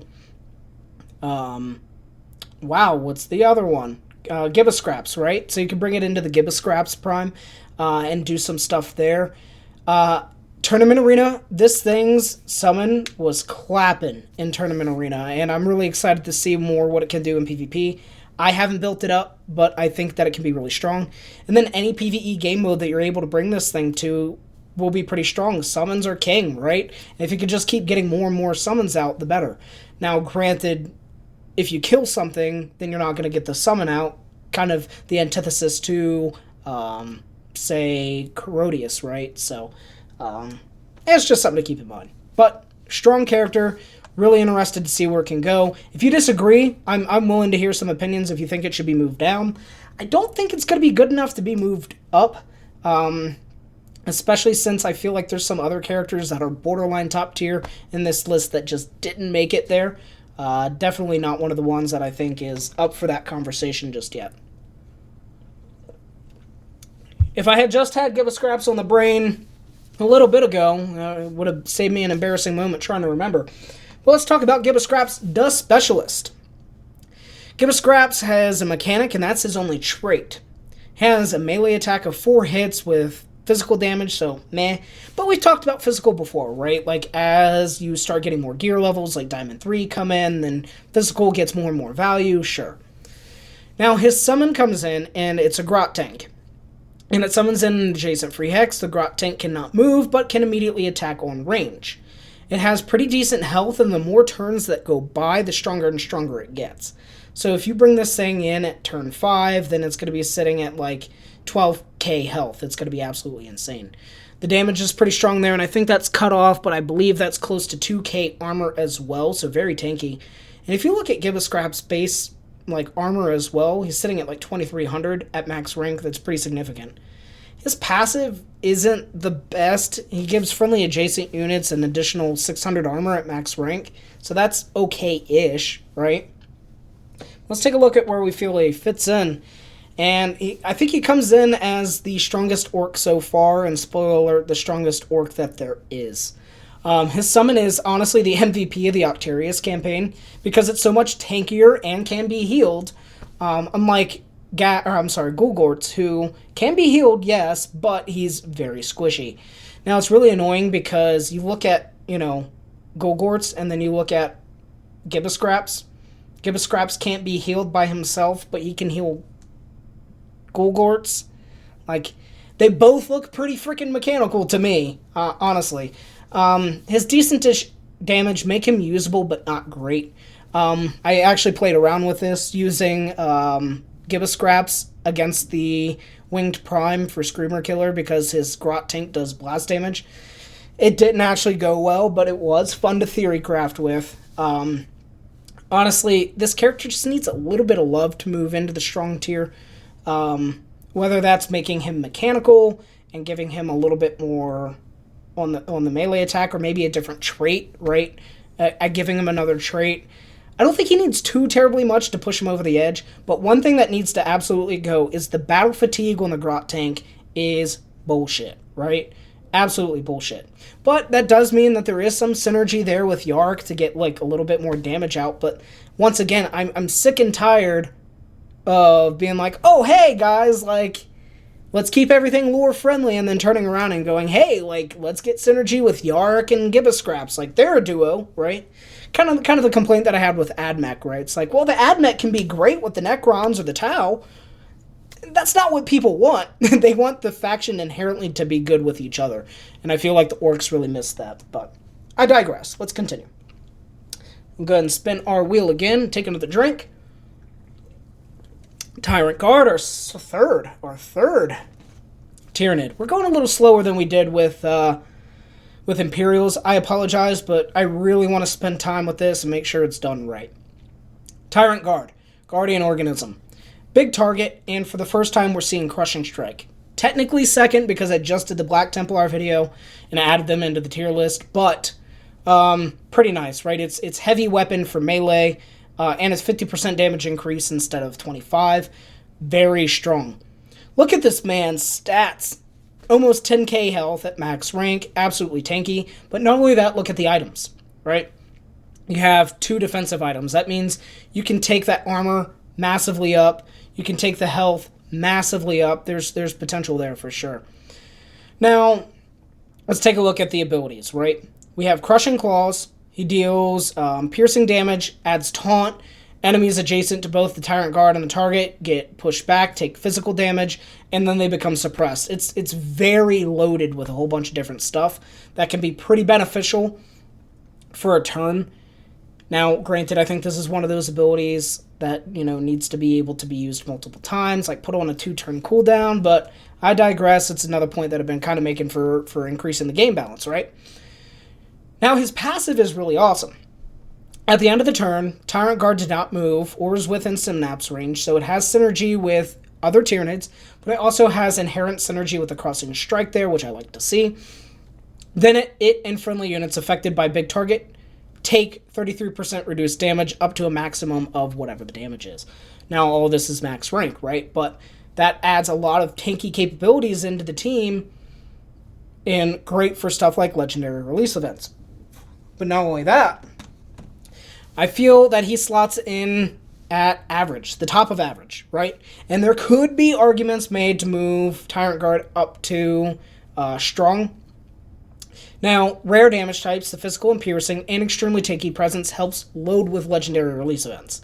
what's the other one? Gibbascrapz, right? So you can bring it into the Gibbascrapz Prime and do some stuff there. Tournament Arena, this thing's summon was clapping in Tournament Arena, and I'm really excited to see more what it can do in PvP. I haven't built it up, but I think that it can be really strong. And then any PvE game mode that you're able to bring this thing to will be pretty strong. Summons are king, right? And if you could just keep getting more and more summons out, the better. Now, granted, if you kill something, then you're not going to get the summon out. Kind of the antithesis to, say, Corodius, right? So, it's just something to keep in mind. But, strong character, really interested to see where it can go. If you disagree, I'm willing to hear some opinions if you think it should be moved down. I don't think it's going to be good enough to be moved up, especially since I feel like there's some other characters that are borderline top tier in this list that just didn't make it there. Definitely not one of the ones that I think is up for that conversation just yet. If I had just had Gibbascrapz on the brain a little bit ago, it would have saved me an embarrassing moment trying to remember. Well, let's talk about Gibbascrapz, the Specialist. Gibbascrapz has a mechanic, and that's his only trait. Has a melee attack of 4 hits with physical damage, so meh. But we've talked about physical before, right? Like, as you start getting more gear levels, like Diamond 3 come in, then physical gets more and more value, sure. Now, his summon comes in, and it's a Grot Tank. And it summons in an adjacent free hex. The Grot Tank cannot move, but can immediately attack on range. It has pretty decent health, and the more turns that go by, the stronger and stronger it gets. So if you bring this thing in at turn 5, then it's going to be sitting at, like, 12k health. It's going to be absolutely insane. The damage is pretty strong there, and I think that's cut off, but I believe that's close to 2k armor as well, so very tanky. And if you look at Gibbascrapz base, like, armor as well, he's sitting at, like, 2300 at max rank. That's pretty significant. His passive isn't the best. He gives friendly adjacent units an additional 600 armor at max rank, so that's okay-ish, right? Let's take a look at where we feel he fits in. And I think he comes in as the strongest orc so far, and spoiler alert, the strongest orc that there is. His summon is honestly the MVP of the Octarius campaign, because it's so much tankier and can be healed, unlike Gulgortz, who can be healed, yes, but he's very squishy. Now, it's really annoying because you look at, Gulgortz, and then you look at Gibbascrapz. Gibbascrapz can't be healed by himself, but he can heal Gulgortz. Like, They both look pretty freaking mechanical to me, honestly. His decent-ish damage make him usable, but not great. I actually played around with this using Gibbascrapz against the Winged Prime for Screamer Killer because his Grot tank does blast damage. It didn't actually go well, but it was fun to theorycraft with. Honestly, this character just needs a little bit of love to move into the strong tier. Whether that's making him mechanical and giving him a little bit more on the melee attack, or maybe a different trait, right? Giving him another trait. I don't think he needs too terribly much to push him over the edge, but one thing that needs to absolutely go is the battle fatigue on the Grot tank is bullshit, right? Absolutely bullshit. But that does mean that there is some synergy there with Yark to get like a little bit more damage out, but once again, I'm sick and tired of being like, oh, hey, guys, like, let's keep everything lore friendly, and then turning around and going, hey, like, let's get synergy with Yark and Gibbascrapz. Like, they're a duo, right? Kind of the complaint that I had with AdMech, right? It's like, well, the AdMech can be great with the Necrons or the Tau. That's not what people want. They want the faction inherently to be good with each other. And I feel like the Orcs really missed that. But I digress. Let's continue. We'll go ahead and spin our wheel again. Take another drink. Tyrant Guard, our third Tyranid. We're going a little slower than we did with Imperials. I apologize, but I really want to spend time with this and make sure it's done right. Tyrant Guard, Guardian Organism. Big target, and for the first time we're seeing Crushing Strike. Technically second because I just did the Black Templar video and I added them into the tier list, but pretty nice, right? It's heavy weapon for melee, and it's 50% damage increase instead of 25. Very strong. Look at this man's stats. Almost 10k health at max rank, absolutely tanky. But not only that, look at the items, right? You have 2 defensive items. That means you can take that armor massively up. You can take the health massively up. There's potential there for sure. Now, let's take a look at the abilities, right? We have Crushing Claws. He deals piercing damage, adds taunt. Enemies adjacent to both the Tyrant Guard and the target get pushed back, take physical damage, and then they become suppressed. It's very loaded with a whole bunch of different stuff that can be pretty beneficial for a turn. Now, granted, I think this is one of those abilities that, needs to be able to be used multiple times, like put on a 2-turn cooldown, but I digress. It's another point that I've been kind of making for increasing the game balance, right? Now, his passive is really awesome. At the end of the turn, Tyrant Guard did not move or is within synapse range, so it has synergy with other Tyranids, but it also has inherent synergy with the Crossing Strike there, which I like to see. Then it and friendly units affected by big target take 33% reduced damage up to a maximum of whatever the damage is. Now, all of this is max rank, right? But that adds a lot of tanky capabilities into the team and great for stuff like legendary release events. But not only that, I feel that he slots in at average, the top of average, right? And there could be arguments made to move Tyrant Guard up to strong. Now, rare damage types, the physical and piercing, and extremely tanky presence helps load with legendary release events.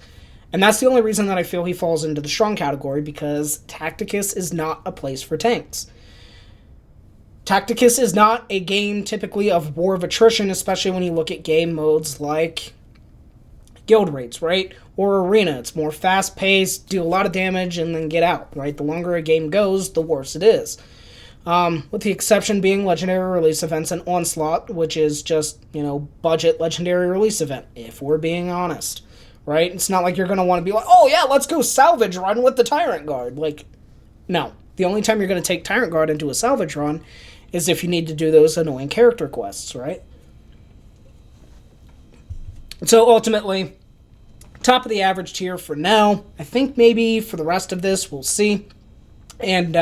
And that's the only reason that I feel he falls into the strong category, because Tacticus is not a place for tanks. Tacticus is not a game typically of war of attrition, especially when you look at game modes like guild raids, right? Or arena. It's more fast-paced, do a lot of damage, and then get out, right? The longer a game goes, the worse it is. With the exception being legendary release events and Onslaught, which is just, budget legendary release event, if we're being honest, right? It's not like you're going to want to be like, oh yeah, let's go salvage run with the Tyrant Guard. Like, no. The only time you're going to take Tyrant Guard into a salvage run is if you need to do those annoying character quests, right? So ultimately, top of the average tier for now. I think maybe for the rest of this, we'll see. And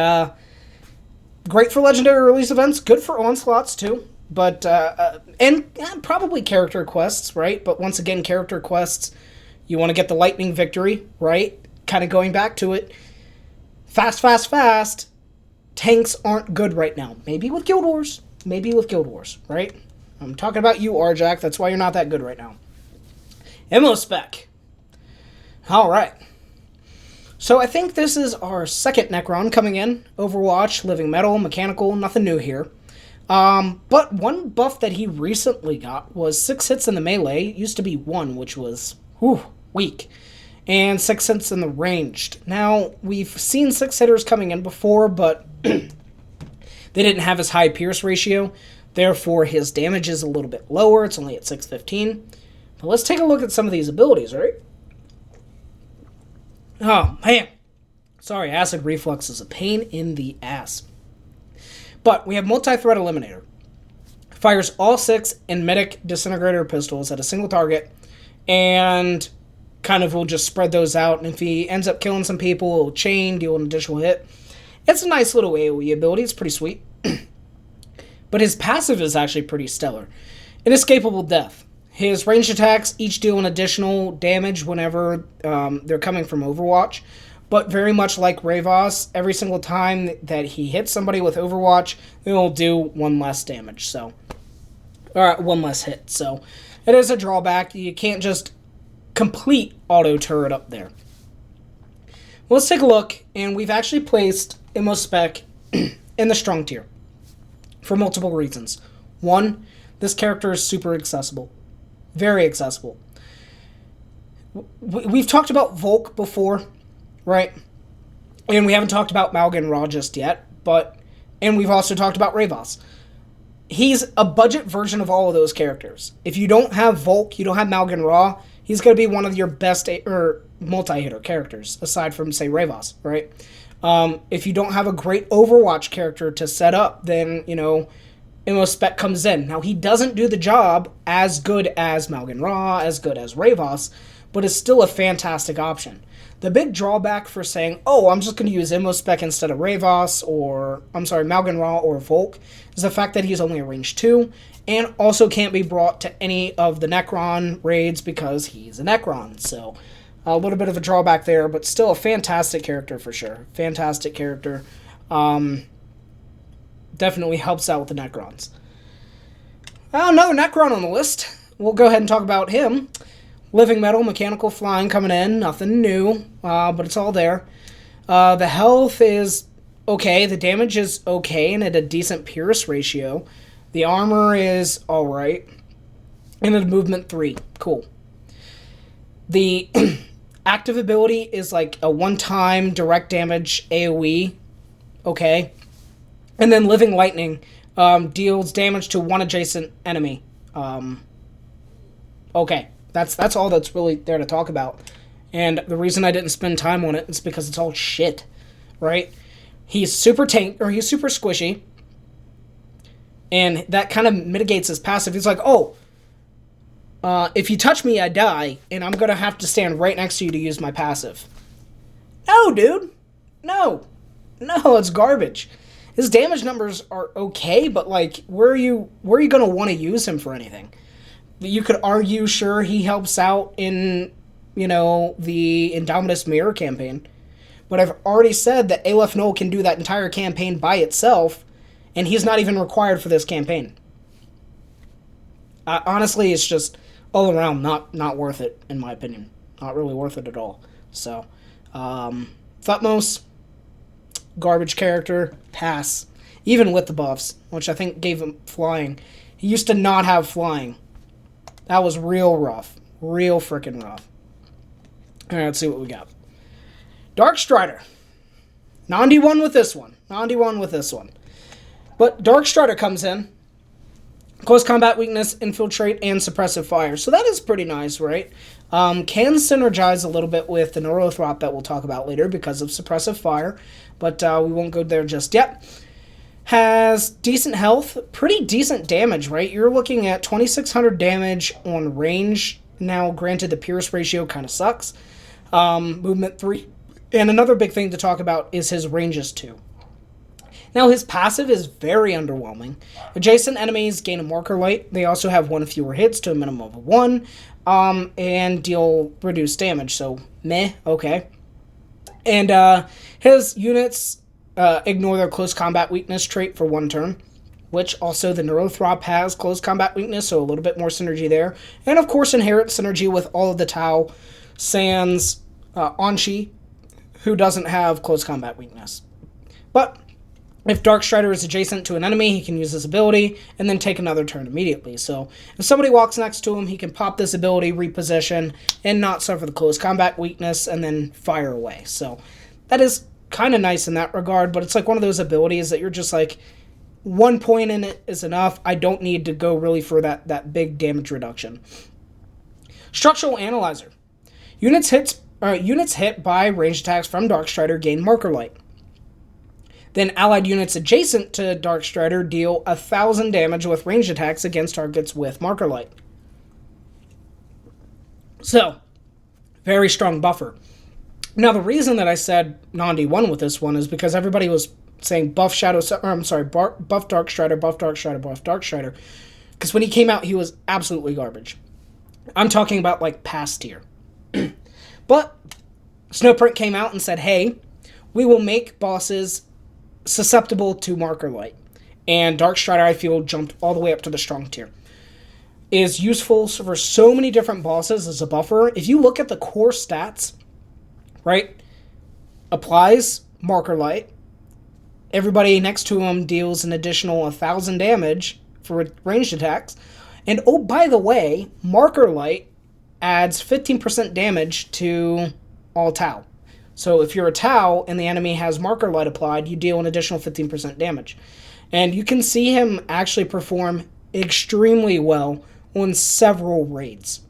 great for legendary release events, good for onslaughts too. But and probably character quests, right? But once again, character quests, you want to get the lightning victory, right? Kind of going back to it. Fast. Tanks aren't good right now. Maybe with Guild Wars, right? I'm talking about you, Arjak. That's why you're not that good right now. Imospekh. All right. So I think this is our second Necron coming in. Overwatch, Living Metal, Mechanical, nothing new here. But one buff that he recently got was 6 hits in the melee. It used to be 1, which was weak. And 6 hits in the ranged. Now, we've seen 6 hitters coming in before, but they didn't have as high pierce ratio. Therefore, his damage is a little bit lower. It's only at 615. But let's take a look at some of these abilities, right? Oh, man. Sorry, acid reflux is a pain in the ass. But we have Multi-Threat Eliminator. Fires all 6 Emetic Disintegrator pistols at a single target, and kind of will just spread those out. And if he ends up killing some people, it'll chain, deal an additional hit. It's a nice little AoE ability. It's pretty sweet. But his passive is actually pretty stellar. Inescapable Death. His ranged attacks each deal an additional damage whenever they're coming from Overwatch. But very much like Ravos, every single time that he hits somebody with Overwatch, it'll do 1 less damage. So, or 1 less hit. So, it is a drawback. You can't just complete auto turret up there. Well, let's take a look, and we've actually placed Imospekh in the strong tier for multiple reasons. 1, this character is super accessible. Very accessible. We've talked about Volk before, right? And we haven't talked about Maugan Ra just yet, and we've also talked about Ravos. He's a budget version of all of those characters. If you don't have Volk, you don't have Maugan Ra, he's going to be one of your best multi-hitter characters, aside from, say, Ravos, right? If you don't have a great Overwatch character to set up, then, Imospekh comes in. Now, he doesn't do the job as good as Maugan Ra, as good as Ravos, but is still a fantastic option. The big drawback for saying, I'm just going to use Imospekh instead of Ravos, Maugan Ra or Volk, is the fact that he's only a range 2, and also can't be brought to any of the Necron raids because he's a Necron. So, a little bit of a drawback there, but still a fantastic character for sure. Fantastic character. Definitely helps out with the Necrons. Another Necron on the list. We'll go ahead and talk about him. Living Metal, Mechanical, Flying coming in. Nothing new, but it's all there. The health is okay. The damage is okay and at a decent pierce ratio. The armor is alright. And the movement 3. Cool. The active ability is like a one-time direct damage AoE. Okay. And then Living Lightning deals damage to one adjacent enemy. Okay. That's all that's really there to talk about. And the reason I didn't spend time on it is because it's all shit. Right? He's super he's super squishy. And that kind of mitigates his passive. He's like, if you touch me, I die, and I'm going to have to stand right next to you to use my passive. No, dude. No, it's garbage. His damage numbers are okay, but, where are you going to want to use him for anything? You could argue, sure, he helps out in, the Indomitus Mirror campaign, but I've already said that Aleph Null can do that entire campaign by itself, and he's not even required for this campaign. Honestly, it's just all around not worth it, in my opinion. Not really worth it at all. So, Thutmose, garbage character, pass. Even with the buffs, which I think gave him flying. He used to not have flying. That was real rough. Real freaking rough. Alright, let's see what we got. Darkstrider. Nandi won with this one. But Darkstrider comes in. Close combat weakness, infiltrate, and suppressive fire. So that is pretty nice, right? Can synergize a little bit with the Neurothrope that we'll talk about later because of suppressive fire. But we won't go there just yet. Has decent health, pretty decent damage, right? You're looking at 2,600 damage on range. Now, granted, the pierce ratio kind of sucks. Movement 3. And another big thing to talk about is his ranges 2. Now, his passive is very underwhelming. Adjacent enemies gain a marker light. They also have 1 fewer hits to a minimum of 1. And deal reduced damage. So, meh, okay. And his units ignore their close combat weakness trait for 1 turn. Which also the Neurothrope has close combat weakness, so a little bit more synergy there. And of course, inherent synergy with all of the Tau, Sans, Aun'Shi, who doesn't have close combat weakness. But if Darkstrider is adjacent to an enemy, he can use this ability and then take another turn immediately. So if somebody walks next to him, he can pop this ability, reposition, and not suffer the close combat weakness, and then fire away. So that is kind of nice in that regard, but it's like one of those abilities that you're just like, 1 point in it is enough. I don't need to go really for that big damage reduction. Structural Analyzer. Units hit by ranged attacks from Darkstrider gain Marker Light. Then allied units adjacent to Darkstrider deal 1,000 damage with ranged attacks against targets with Marker Light. So, very strong buffer. Now, the reason that I said Nandi won with this one is because everybody was saying buff buff Darkstrider, buff Darkstrider, buff Darkstrider. Because when he came out, he was absolutely garbage. I'm talking about, like, past tier. But Snowprint came out and said, hey, we will make bosses susceptible to Marker Light. And Darkstrider, I feel, jumped all the way up to the strong tier. Is useful for so many different bosses as a buffer. If you look at the core stats, right, applies Marker Light. Everybody next to him deals an additional 1,000 damage for ranged attacks. And, oh, by the way, Marker Light adds 15% damage to all Tau. So if you're a Tau and the enemy has Marker Light applied, you deal an additional 15% damage. And you can see him actually perform extremely well on several raids.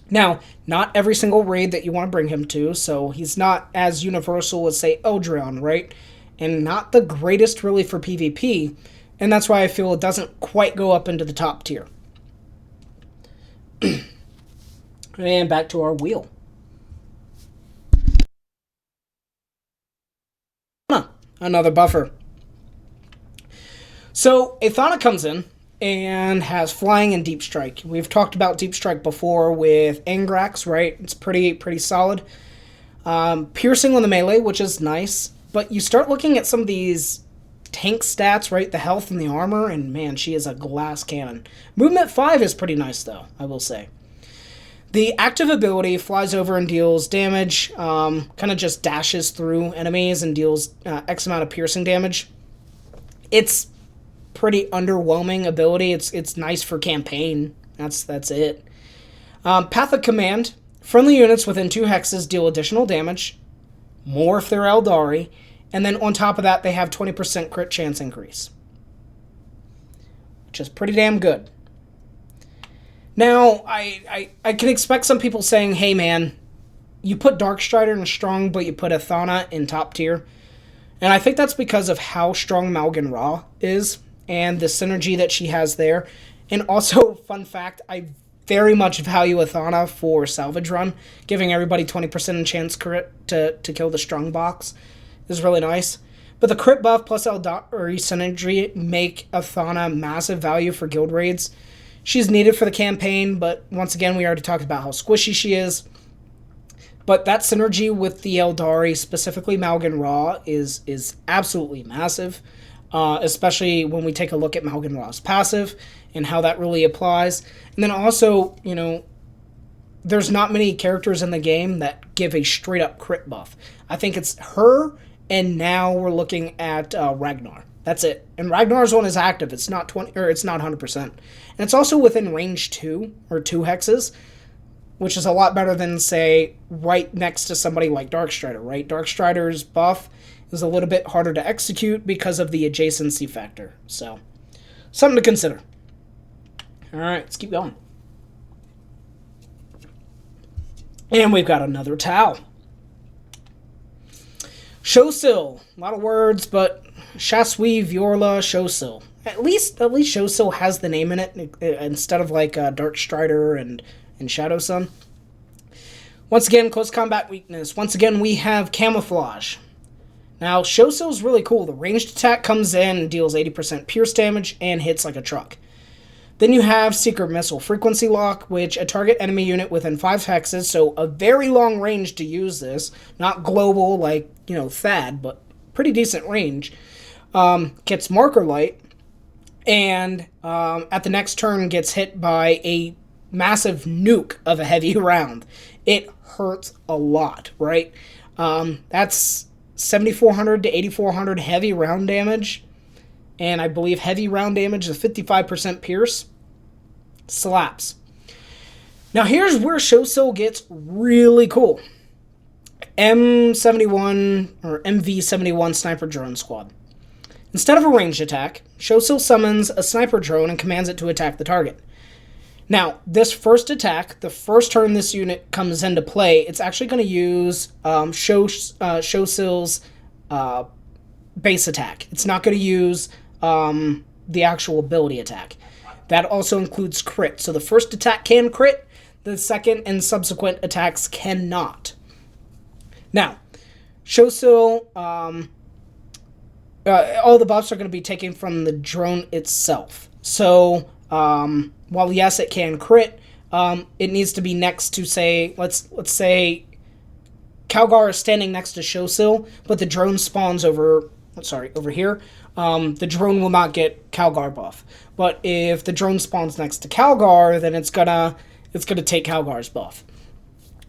Now, not every single raid that you want to bring him to, so he's not as universal as, say, Eldryon, right? And not the greatest, really, for PvP, and that's why I feel it doesn't quite go up into the top tier. And back to our wheel. Another buffer. So, Aethana comes in and has flying and deep strike. We've talked about deep strike before with Yngvarr, right? It's pretty solid. Piercing on the melee, which is nice. But you start looking at some of these tank stats, right? The health and the armor, and man, she is a glass cannon. Movement 5 is pretty nice, though, I will say. The active ability flies over and deals damage, kind of just dashes through enemies and deals X amount of piercing damage. It's pretty underwhelming ability. It's nice for campaign. That's it. Path of Command. Friendly units within 2 hexes deal additional damage, more if they're Eldari, and then on top of that, they have 20% crit chance increase, which is pretty damn good. Now, I can expect some people saying, hey man, you put Darkstrider in strong, but you put Aethana in top tier. And I think that's because of how strong Maugan Ra is, and the synergy that she has there. And also, fun fact, I very much value Aethana for Salvage Run. Giving everybody 20% chance crit to kill the strong box is really nice. But the crit buff plus Eldari synergy make Aethana massive value for guild raids. She's needed for the campaign, but once again, we already talked about how squishy she is. But that synergy with the Eldari, specifically Maugan Ra, is absolutely massive. Especially when we take a look at Maugan Ra's passive and how that really applies. And then also, you know, there's not many characters in the game that give a straight-up crit buff. I think it's her, and now we're looking at Ragnar. That's it. And Ragnar's one is active. It's not 20, or it's not 100%. And it's also within range 2 or 2 hexes, which is a lot better than, say, right next to somebody like Darkstrider, right? Darkstrider's buff is a little bit harder to execute because of the adjacency factor. So, something to consider. All right, let's keep going. And we've got another Tau. Sho'Syl. A lot of words, but Shasui, Vyorla, Sho'Syl. At least Sho'Syl has the name in it instead of like Darkstrider and Shadowsun. Once again, close combat weakness. Once again, we have camouflage. Now, Sho'Syl's really cool. The ranged attack comes in and deals 80% pierce damage and hits like a truck. Then you have Secret Missile Frequency Lock, which a target enemy unit within 5 hexes, so a very long range to use this. Not global like, you know, Thad, but pretty decent range. Gets Marker Light, and at the next turn gets hit by a massive nuke of a heavy round. It hurts a lot, right? That's 7,400 to 8,400 heavy round damage. And I believe heavy round damage is 55% pierce. Slaps. Now here's where Sho'Syl gets really cool. M71 or MV71 Sniper Drone Squad. Instead of a ranged attack, Sho'Syl summons a sniper drone and commands it to attack the target. Now, this first attack, the first turn this unit comes into play, it's actually going to use Sho'Syl's base attack. It's not going to use the actual ability attack. That also includes crit. So the first attack can crit, the second and subsequent attacks cannot. Now, Sho'Syl, all the buffs are going to be taken from the drone itself. So, while yes, it can crit, it needs to be next to, say, let's say Calgar is standing next to Sho'Syl, but the drone spawns over here. The drone will not get Calgar buff. But if the drone spawns next to Calgar, then it's gonna take Calgar's buff.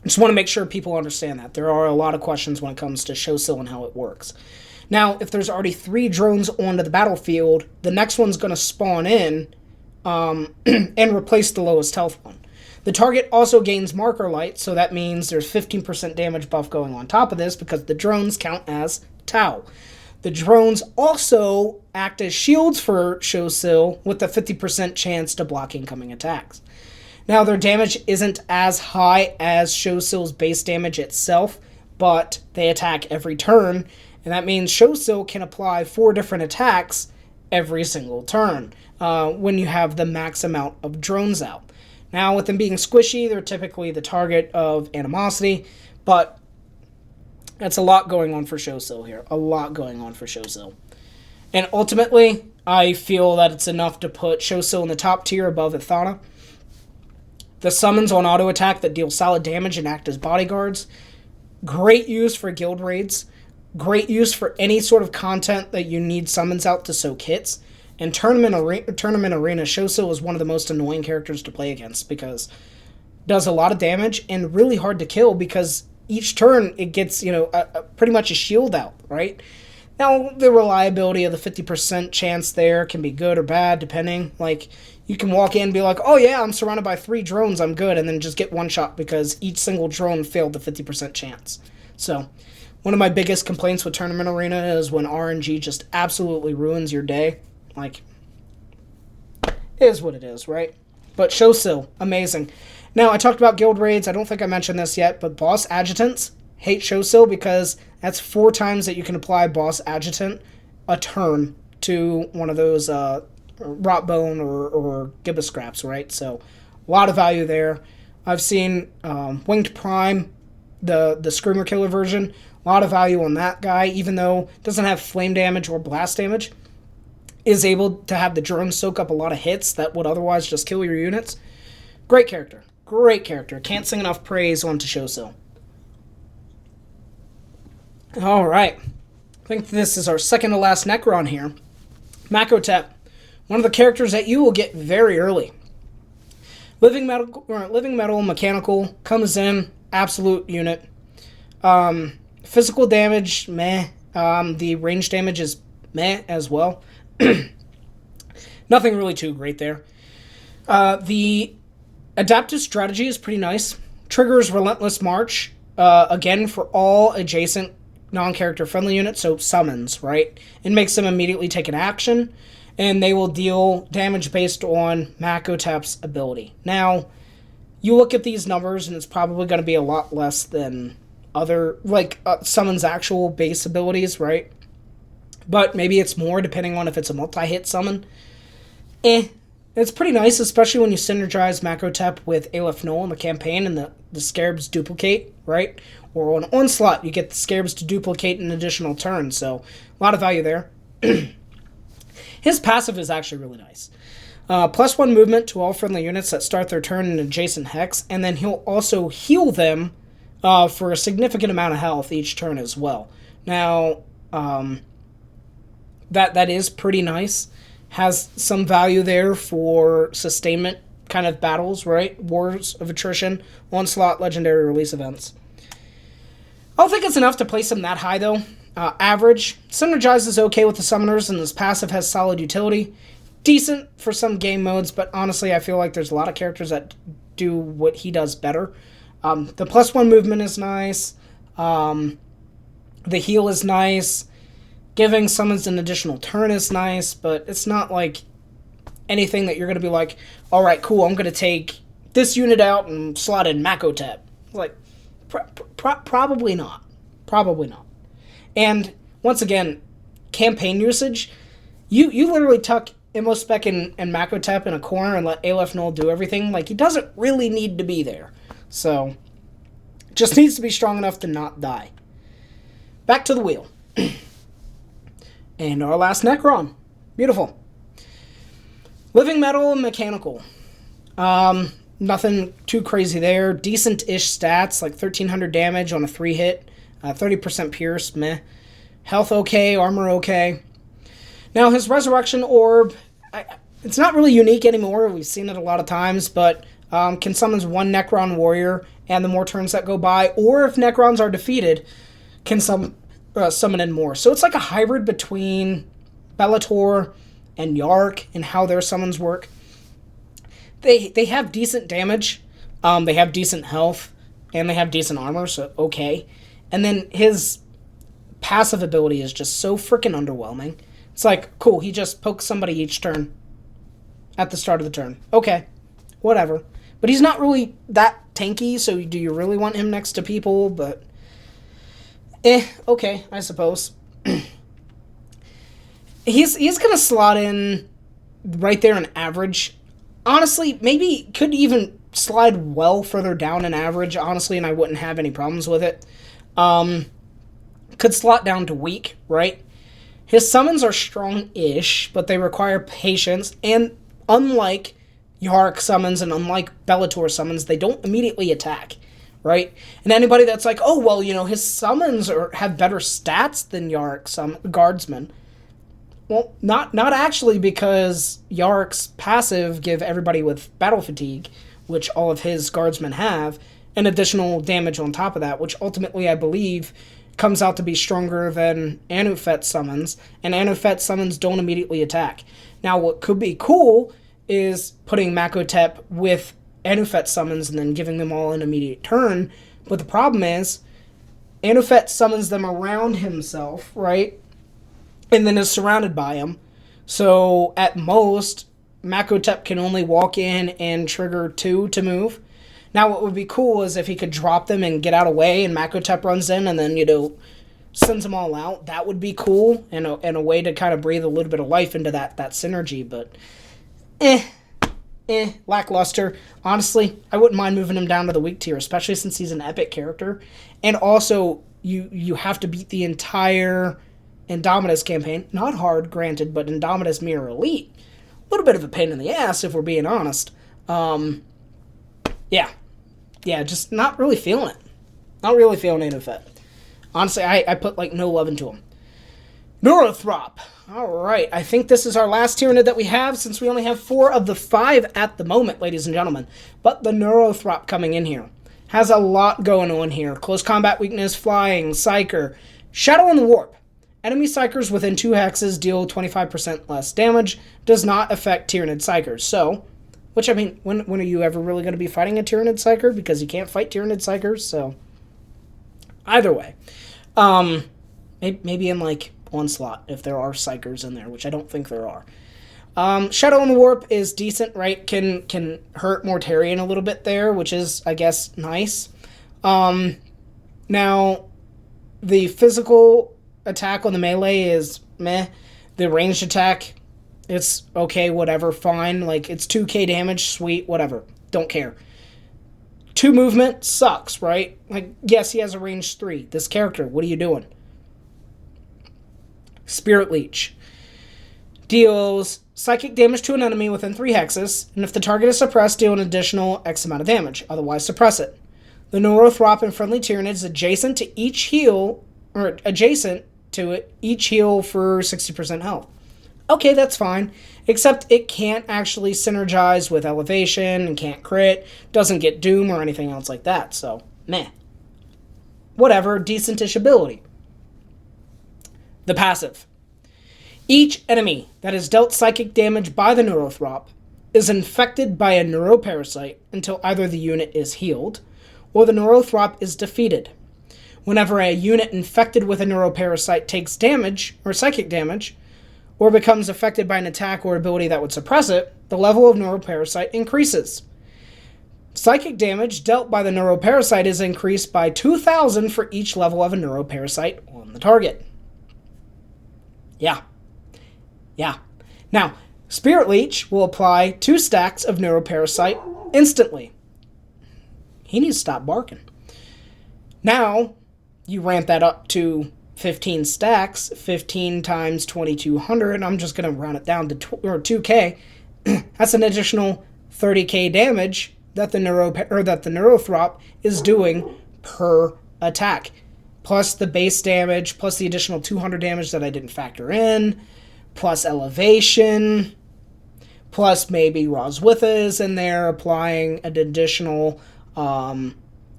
I just want to make sure people understand that. There are a lot of questions when it comes to Sho'Syl and how it works. Now, if there's already 3 drones onto the battlefield, the next one's going to spawn in and replace the lowest health one. The target also gains marker light, so that means there's 15% damage buff going on top of this because the drones count as Tau. The drones also act as shields for Sho'Syl with a 50% chance to block incoming attacks. Now, their damage isn't as high as Sho'Syl's base damage itself, but they attack every turn, and that means Sho'Syl can apply 4 different attacks every single turn when you have the max amount of drones out. Now, with them being squishy, they're typically the target of animosity, but that's a lot going on for Sho'Syl here. A lot going on for Sho'Syl. And ultimately, I feel that it's enough to put Sho'Syl in the top tier above Aethana. The summons on auto attack that deal solid damage and act as bodyguards. Great use for guild raids. Great use for any sort of content that you need summons out to soak hits. And Tournament Arena, Sho'Syl is one of the most annoying characters to play against because it does a lot of damage and really hard to kill because each turn it gets, pretty much a shield out, right? Now, the reliability of the 50% chance there can be good or bad, depending. Like, you can walk in and be like, oh yeah, I'm surrounded by 3 drones, I'm good, and then just get one shot because each single drone failed the 50% chance. So, one of my biggest complaints with Tournament Arena is when RNG just absolutely ruins your day. Like, it is what it is, right? But Sho'Syl, amazing. Now, I talked about guild raids. I don't think I mentioned this yet, but boss adjutants hate Sho'Syl because that's 4 times that you can apply boss adjutant a turn to one of those Rotbone or Gibbascrapz, right? So, a lot of value there. I've seen Winged Prime, the Screamer Killer version. A lot of value on that guy, even though it doesn't have flame damage or blast damage. Is able to have the drones soak up a lot of hits that would otherwise just kill your units. Great character. Great character. Can't sing enough praise onto Sho'Syl. Alright. I think this is our second to last Necron here. Makhotep. One of the characters that you will get very early. Living Metal Mechanical comes in. Absolute unit. Physical damage, meh. The range damage is meh as well. Nothing really too great there. The adaptive strategy is pretty nice. Triggers Relentless March, again, for all adjacent non-character friendly units, so summons, right? It makes them immediately take an action, and they will deal damage based on Makhotep's ability. Now, you look at these numbers, and it's probably going to be a lot less than other, Summon's actual base abilities, right? But maybe it's more, depending on if it's a multi-hit summon. It's pretty nice, especially when you synergize Makhotep with Aleph Null in the campaign and the Scarabs duplicate, right? Or on Onslaught, you get the Scarabs to duplicate an additional turn, so a lot of value there. His passive is actually really nice. +1 movement to all friendly units that start their turn in adjacent hex, and then he'll also heal them for a significant amount of health each turn as well. Now, that is pretty nice. Has some value there for sustainment kind of battles, right? Wars of Attrition, Onslaught, Legendary Release events. I don't think it's enough to place him that high, though. Average. Synergizes okay with the summoners, and his passive has solid utility. Decent for some game modes, but honestly, I feel like there's a lot of characters that do what he does better. The +1 movement is nice. The heal is nice. Giving summons an additional turn is nice, but it's not like anything that you're going to be like, all right, cool, I'm going to take this unit out and slot in Makhotep. Like, probably not. Probably not. And, once again, campaign usage, you literally tuck Imospekh and Makhotep in a corner and let Aleph Null do everything. Like, he doesn't really need to be there. So, just needs to be strong enough to not die. Back to the wheel. And our last Necron. Beautiful. Living Metal and Mechanical. Nothing too crazy there. Decent-ish stats, like 1,300 damage on a 3-hit. 30% pierce, meh. Health okay, armor okay. Now, his Resurrection Orb, it's not really unique anymore. We've seen it a lot of times, but can summon one Necron warrior, and the more turns that go by, or if Necrons are defeated, can summon in more. So it's like a hybrid between Bellator and Yark and how their summons work. They have decent damage, they have decent health, and they have decent armor, so okay. And then his passive ability is just so freaking underwhelming. It's like, cool, he just pokes somebody each turn at the start of the turn. Okay, whatever. But he's not really that tanky, so do you really want him next to people? But, okay, I suppose. He's going to slot in right there in average. Honestly, maybe could even slide well further down in average, honestly, and I wouldn't have any problems with it. Could slot down to weak, right? His summons are strong-ish, but they require patience, and unlike Yark summons and unlike Bellator summons, they don't immediately attack, right? And anybody that's like, oh, well, you know, his summons have better stats than Yark guardsmen. Well, not actually, because Yark's passive give everybody with battle fatigue, which all of his guardsmen have, and additional damage on top of that, which ultimately, I believe, comes out to be stronger than Anuphet summons, and Anuphet summons don't immediately attack. Now, what could be cool is putting Makhotep with Anuphet summons and then giving them all an immediate turn, but the problem is, Anuphet summons them around himself, right? And then is surrounded by him. So, at most, Makhotep can only walk in and trigger 2 to move. Now, what would be cool is if he could drop them and get out of the way, and Makhotep runs in and then, you know, sends them all out. That would be cool, and a way to kind of breathe a little bit of life into that synergy, but lackluster. Honestly, I wouldn't mind moving him down to the weak tier, especially since he's an epic character. And also, you have to beat the entire Indomitus campaign. Not hard, granted, but Indomitus Mirror Elite. A little bit of a pain in the ass, if we're being honest. Yeah, just not really feeling it. Not really feeling Anuphet. Honestly, I put, like, no love into him. Neurothrope. Alright, I think this is our last Tyranid that we have, since we only have 4 of the 5 at the moment, ladies and gentlemen. But the Neurothrope coming in here has a lot going on here. Close combat weakness, flying, Psyker, Shadow in the Warp. Enemy Psykers within 2 hexes deal 25% less damage. Does not affect Tyranid Psykers. So, which, I mean, when are you ever really going to be fighting a Tyranid Psyker? Because you can't fight Tyranid Psykers, so... Either way. Maybe in, like, Onslaught, if there are Psykers in there, which I don't think there are. Shadow in the Warp is decent, right? Can hurt Mortarion a little bit there, which is, I guess, nice. Now, the physical attack on the melee is meh. The ranged attack, it's okay, whatever, fine. Like, it's 2k damage, sweet, whatever. Don't care. 2 movement sucks, right? Like, yes, he has a range 3. This character, what are you doing? Spirit Leech. Deals psychic damage to an enemy within 3 hexes, and if the target is suppressed, deal an additional X amount of damage. Otherwise, suppress it. The Neurothrope and friendly Tyranids adjacent to each heal, or adjacent to it, each heal for 60% health. Okay, that's fine. Except it can't actually synergize with Elevation and can't crit, doesn't get Doom or anything else like that, so meh. whatever, decentish ability. The passive. Each enemy that is dealt psychic damage by the Neurothrope is infected by a neuroparasite until either the unit is healed or the Neurothrope is defeated. Whenever a unit infected with a neuroparasite takes damage, or psychic damage, or becomes affected by an attack or ability that would suppress it, the level of neuroparasite increases. Psychic damage dealt by the neuroparasite is increased by 2,000 for each level of a neuroparasite on the target. Yeah. Now, Spirit Leech will apply 2 stacks of neuroparasite instantly. He needs to stop barking. Now, you ramp that up to 15 stacks, 15 times 2,200. I'm just going to round it down to 2K. That's an additional 30k damage that the Neurothrope is doing per attack. Plus the base damage, plus the additional 200 damage that I didn't factor in, plus elevation, plus maybe Roswitha is in there applying an additional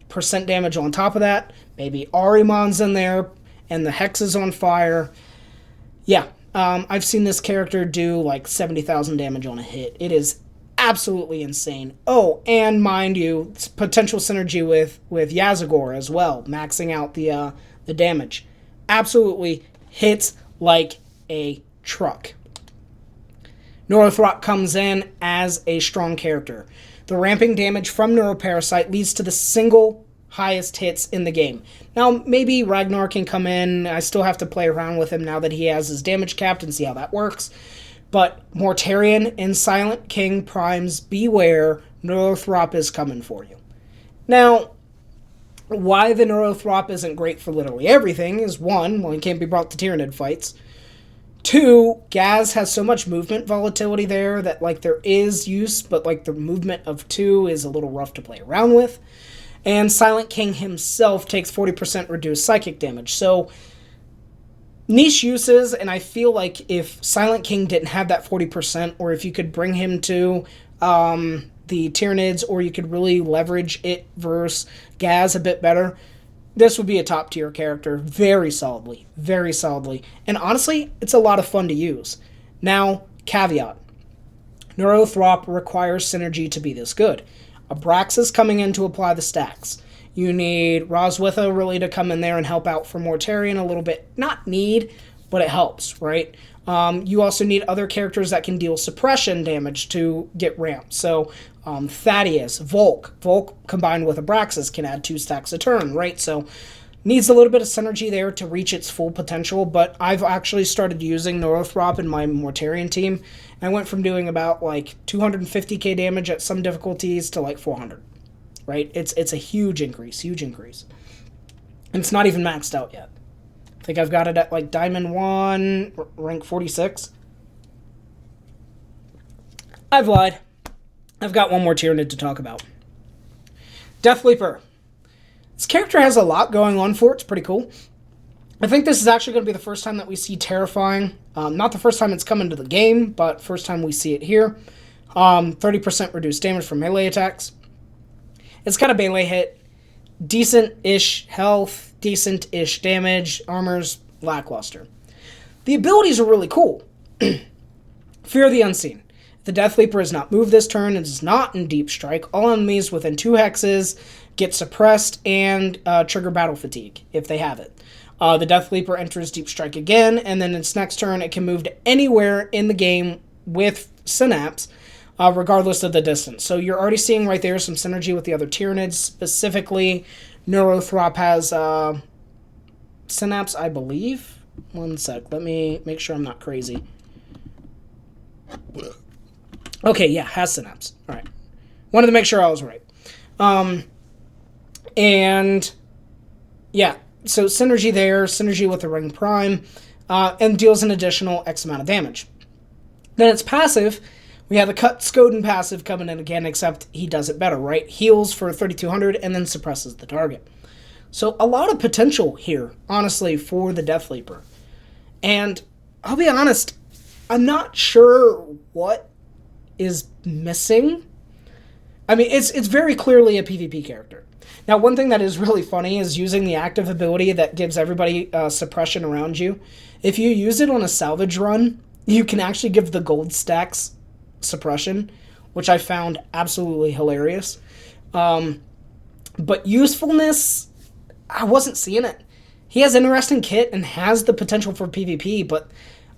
percent damage on top of that. Maybe Arimon's in there, and the Hex is on fire. Yeah, I've seen this character do like 70,000 damage on a hit. It is absolutely insane. Oh, and mind you, it's potential synergy with Yazagor as well, maxing out the damage. Absolutely hits like a truck. Neurothrope comes in as a strong character. The ramping damage from Neuroparasite leads to the single highest hits in the game. Now, maybe Ragnar can come in. I still have to play around with him now that he has his damage capped and see how that works. But Mortarion and Silent King primes, beware, Neurothrope is coming for you. Now, why the Neurothrope isn't great for literally everything is 1, well, he can't be brought to Tyranid fights. 2, Gaz has so much movement volatility there that, like, there is use, but, like, the movement of 2 is a little rough to play around with. And Silent King himself takes 40% reduced psychic damage. So, niche uses, and I feel like if Silent King didn't have that 40%, or if you could bring him to the Tyranids, or you could really leverage it versus Gaz a bit better, this would be a top tier character very solidly. And honestly, it's a lot of fun to use. Now, caveat. Neurothrope requires synergy to be this good. Abraxas coming in to apply the stacks. You need Roswitha really to come in there and help out for Mortarion a little bit. Not need, but it helps, right? You also need other characters that can deal suppression damage to get ramped. So Thaddeus, Volk combined with Abraxas can add 2 stacks a turn, right? So needs a little bit of synergy there to reach its full potential, but I've actually started using Neurothrope in my Mortarion team. I went from doing about like 250k damage at some difficulties to like 400, right? It's a huge increase. And it's not even maxed out yet. I think I've got it at like Diamond 1, rank 46. I've lied. I've got one more Tyranid to talk about. Deathleaper. This character has a lot going on for it. It's pretty cool. I think this is actually going to be the first time that we see Terrifying. Not the first time it's come into the game, but first time we see it here. 30% reduced damage from melee attacks. It's got a melee hit. Decent-ish health. Decent-ish damage. Armor's lackluster. The abilities are really cool. Fear of the Unseen. The Deathleaper is not moved this turn and is not in Deep Strike. All enemies within 2 hexes get suppressed and trigger Battle Fatigue, if they have it. The Deathleaper enters Deep Strike again, and then its next turn it can move to anywhere in the game with Synapse, regardless of the distance. So you're already seeing right there some synergy with the other Tyranids. Specifically, Neurothrope has Synapse, I believe. One sec, let me make sure I'm not crazy. Okay, yeah, has Synapse. All right. Wanted to make sure I was right. And, yeah, so synergy there, synergy with the Ring Prime, and deals an additional X amount of damage. Then it's passive. We have the Cut Skoden passive coming in again, except he does it better, right? Heals for 3,200 and then suppresses the target. So a lot of potential here, honestly, for the Deathleaper. And I'll be honest, I'm not sure what is missing. I mean, it's very clearly a PvP character. Now, one thing that is really funny is using the active ability that gives everybody suppression around you. If you use it on a salvage run, you can actually give the gold stacks suppression, which I found absolutely hilarious. But usefulness, I wasn't seeing it. He has interesting kit and has the potential for PvP, but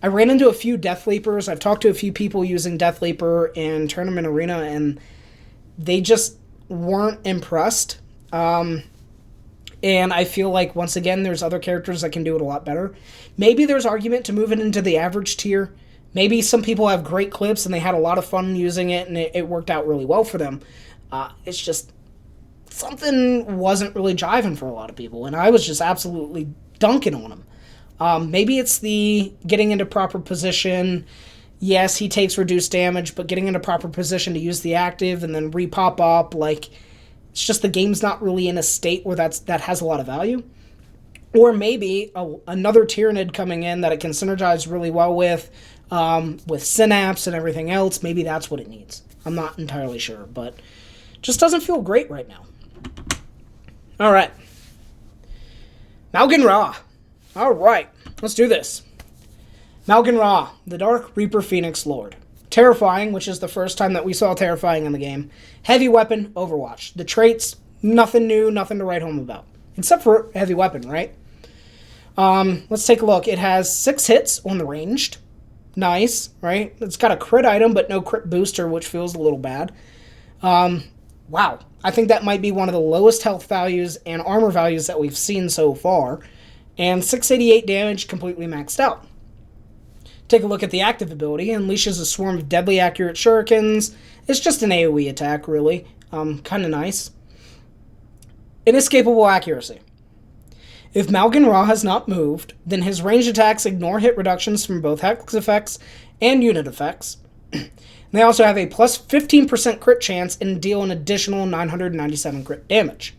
I ran into a few Deathleapers. I've talked to a few people using Deathleaper in Tournament Arena, and they just weren't impressed. And I feel like, once again, there's other characters that can do it a lot better. Maybe there's argument to move it into the average tier. Maybe some people have great clips and they had a lot of fun using it and it worked out really well for them. It's just something wasn't really jiving for a lot of people, and I was just absolutely dunking on him. Maybe it's the getting into proper position. Yes, he takes reduced damage, but getting into proper position to use the active and then re-pop up, like, it's just the game's not really in a state where that has a lot of value. Or maybe another Tyrannid coming in that it can synergize really well with Synapse and everything else. Maybe that's what it needs. I'm not entirely sure, but just doesn't feel great right now. All right. Maugan Ra. All right, let's do this. Maugan Ra, the Dark Reaper Phoenix Lord. Terrifying, which is the first time that we saw Terrifying in the game. Heavy Weapon, Overwatch. The traits, nothing new, nothing to write home about. Except for Heavy Weapon, right? Let's take a look. It has 6 hits on the ranged. Nice, right? It's got a crit item, but no crit booster, which feels a little bad. Wow. I think that might be one of the lowest health values and armor values that we've seen so far. And 688 damage, completely maxed out. Take a look at the active ability. It unleashes a swarm of deadly accurate shurikens. It's just an AoE attack, really. Kind of nice. Inescapable accuracy. If Maugan Ra has not moved, then his ranged attacks ignore hit reductions from both hex effects and unit effects. They also have a plus 15% crit chance and deal an additional 997 crit damage.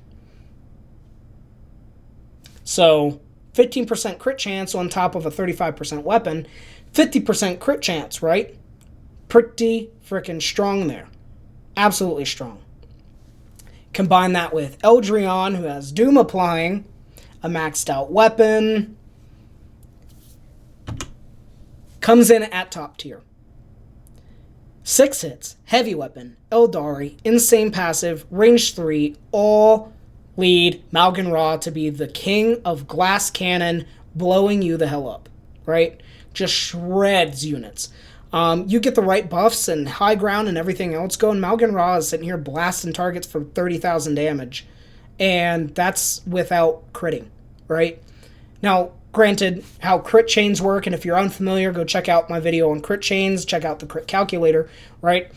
So, 15% crit chance on top of a 35% weapon, 50% crit chance, right? Pretty freaking strong there. Absolutely strong. Combine that with Eldryon, who has Doom applying, a maxed out weapon. Comes in at top tier. 6 hits, heavy weapon, Eldari, insane passive, range 3, all lead Maugan Ra to be the king of glass cannon, blowing you the hell up, right? Just shreds units. You get the right buffs and high ground and everything else going. Maugan Ra is sitting here blasting targets for 30,000 damage, and that's without critting, right? Now, granted, how crit chains work, and if you're unfamiliar, go check out my video on crit chains, check out the crit calculator, right?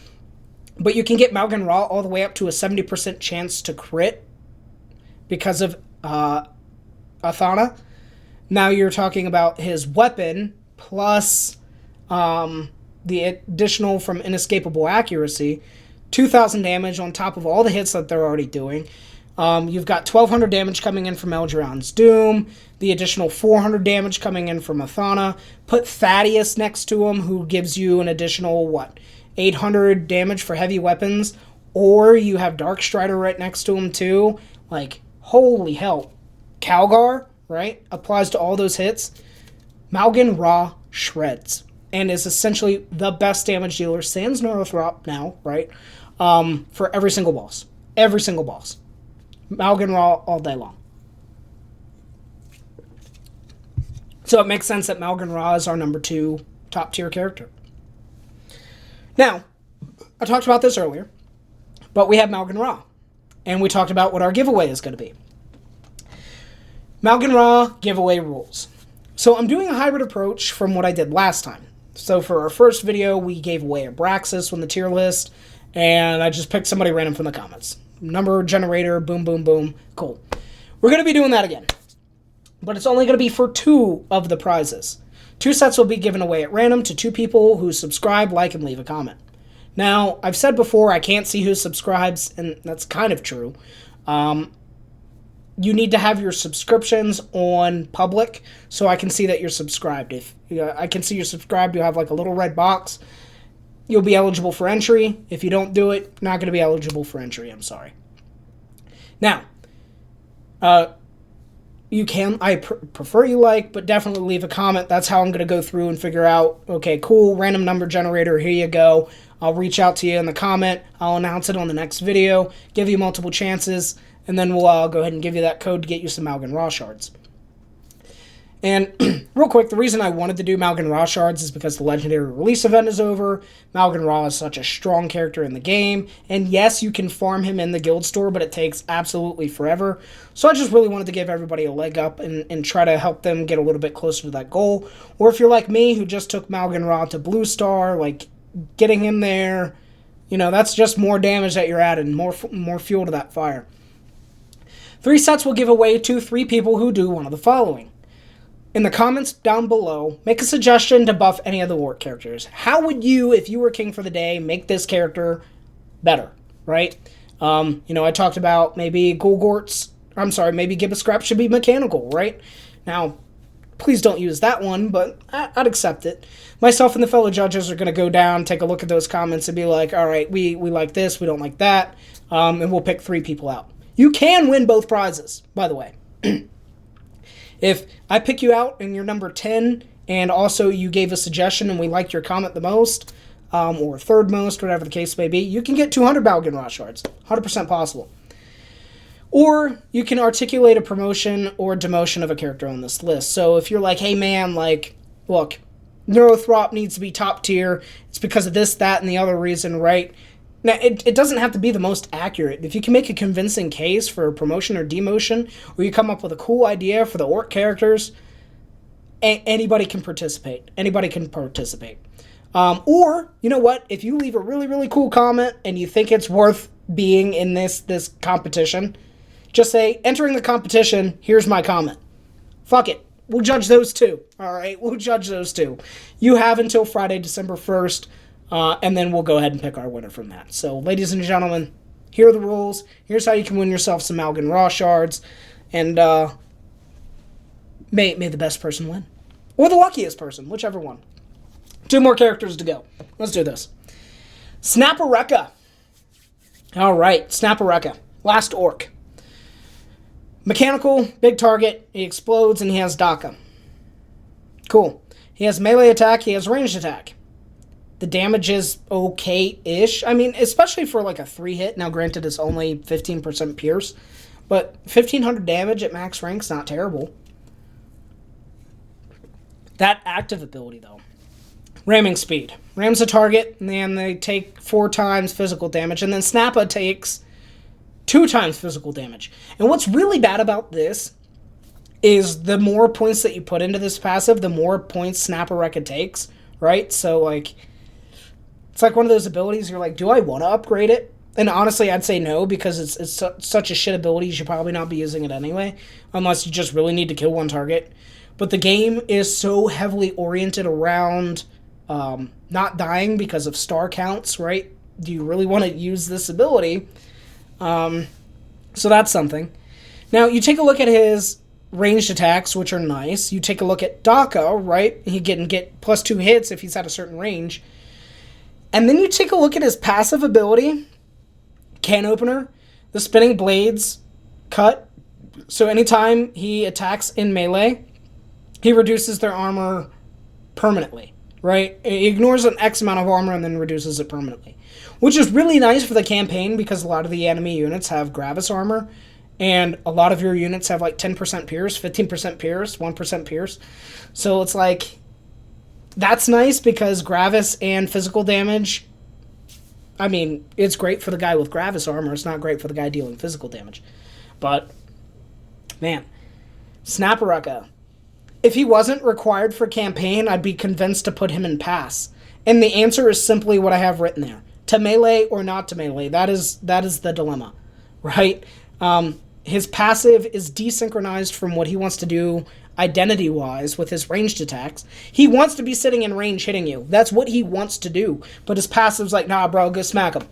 But you can get Maugan Ra all the way up to a 70% chance to crit because of Aethana. Now you're talking about his weapon plus the additional from inescapable accuracy, 2,000 damage on top of all the hits that they're already doing. You've got 1,200 damage coming in from Eldryon's Doom, the additional 400 damage coming in from Aethana. Put Thaddeus next to him, who gives you an additional, 800 damage for heavy weapons. Or you have Darkstrider right next to him, too. Like, holy hell. Calgar, right? Applies to all those hits. Maugan Ra shreds. And is essentially the best damage dealer, sans Neurothrope now, right? For every single boss. Every single boss. Maugan Ra all day long. So it makes sense that Maugan Ra is our number 2 top tier character. Now, I talked about this earlier, but we have Maugan Ra. And we talked about what our giveaway is going to be. Maugan Ra giveaway rules. So I'm doing a hybrid approach from what I did last time. So for our first video, we gave away Abraxas on the tier list, and I just picked somebody random from the comments. Number generator, boom, boom, boom. Cool. We're going to be doing that again. But it's only going to be for 2 of the prizes. 2 sets will be given away at random to 2 people who subscribe, like, and leave a comment. Now, I've said before, I can't see who subscribes, and that's kind of true. You need to have your subscriptions on public so I can see that you're subscribed. If I can see you're subscribed, you'll have like a little red box. You'll be eligible for entry. If you don't do it, not going to be eligible for entry. I'm sorry. Now, You can, I prefer you like, but definitely leave a comment. That's how I'm going to go through and figure out, okay, cool, random number generator, here you go. I'll reach out to you in the comment. I'll announce it on the next video, give you multiple chances, and then we'll go ahead and give you that code to get you some Maugan Ra shards. And real quick, the reason I wanted to do Maugan Ra shards is because the legendary release event is over. Maugan Ra is such a strong character in the game. And yes, you can farm him in the guild store, but it takes absolutely forever. So I just really wanted to give everybody a leg up and try to help them get a little bit closer to that goal. Or if you're like me, who just took Maugan Ra to Blue Star, like getting him there, you know, that's just more damage that you're adding, more fuel to that fire. 3 sets will give away to 3 people who do one of the following. In the comments down below, make a suggestion to buff any of the Orc characters. How would you, if you were king for the day, make this character better, right? You know, I talked about maybe Gulgortz, maybe Gibbascrapz should be mechanical, right? Now, please don't use that one, but I'd accept it. Myself and the fellow judges are going to go down, take a look at those comments and be like, all right, we like this, we don't like that, and we'll pick 3 people out. You can win both prizes, by the way. If I pick you out and you're number 10, and also you gave a suggestion and we liked your comment the most, or third most, whatever the case may be, you can get 200 Maugan Ra shards. 100% possible. Or you can articulate a promotion or demotion of a character on this list. So if you're like, hey man, like, look, Neurothrope needs to be top tier. It's because of this, that, and the other reason, right? Now, it doesn't have to be the most accurate. If you can make a convincing case for a promotion or demotion, or you come up with a cool idea for the Orc characters, anybody can participate. Anybody can participate. Or, you know what? If you leave a really, really cool comment and you think it's worth being in this competition, just say, entering the competition, here's my comment. Fuck it. We'll judge those 2. All right? We'll judge those 2. You have until Friday, December 1st. And then we'll go ahead and pick our winner from that. So, ladies and gentlemen, here are the rules. Here's how you can win yourself some Maugan Ra shards. And may the best person win. Or the luckiest person, whichever one. 2 more characters to go. Let's do this. Snappwrecka. Alright, Snappwrecka. Last Orc. Mechanical, big target, he explodes, and he has Daka. Cool. He has melee attack, he has ranged attack. The damage is okay-ish. I mean, especially for like a 3-hit. Now, granted, it's only 15% pierce. But 1,500 damage at max rank's not terrible. That active ability, though. Ramming speed. Rams a target, and then they take 4 times physical damage. And then Snappa takes 2 times physical damage. And what's really bad about this is the more points that you put into this passive, the more points Snappwrecka takes, right? So, like, it's like one of those abilities you're like, do I want to upgrade it? And honestly, I'd say no, because it's such a shit ability, you should probably not be using it anyway, unless you just really need to kill one target. But the game is so heavily oriented around not dying because of star counts, right? Do you really want to use this ability? So that's something. Now, you take a look at his ranged attacks, which are nice. You take a look at Daka, right? He can get plus 2 hits if he's at a certain range. And then you take a look at his passive ability, Can Opener, the Spinning Blades cut. So anytime he attacks in melee, he reduces their armor permanently, right? He ignores an X amount of armor and then reduces it permanently. Which is really nice for the campaign because a lot of the enemy units have Gravis armor. And a lot of your units have like 10% pierce, 15% pierce, 1% pierce. So it's like, that's nice because Gravis and physical damage, I mean, it's great for the guy with Gravis armor. It's not great for the guy dealing physical damage. But, man, Snappwrecka. If he wasn't required for campaign, I'd be convinced to put him in pass. And the answer is simply what I have written there. To melee or not to melee. That is the dilemma, right? His passive is desynchronized from what he wants to do identity-wise with his ranged attacks. He wants to be sitting in range hitting you. That's what he wants to do. But his passive's like, nah, bro, go smack him.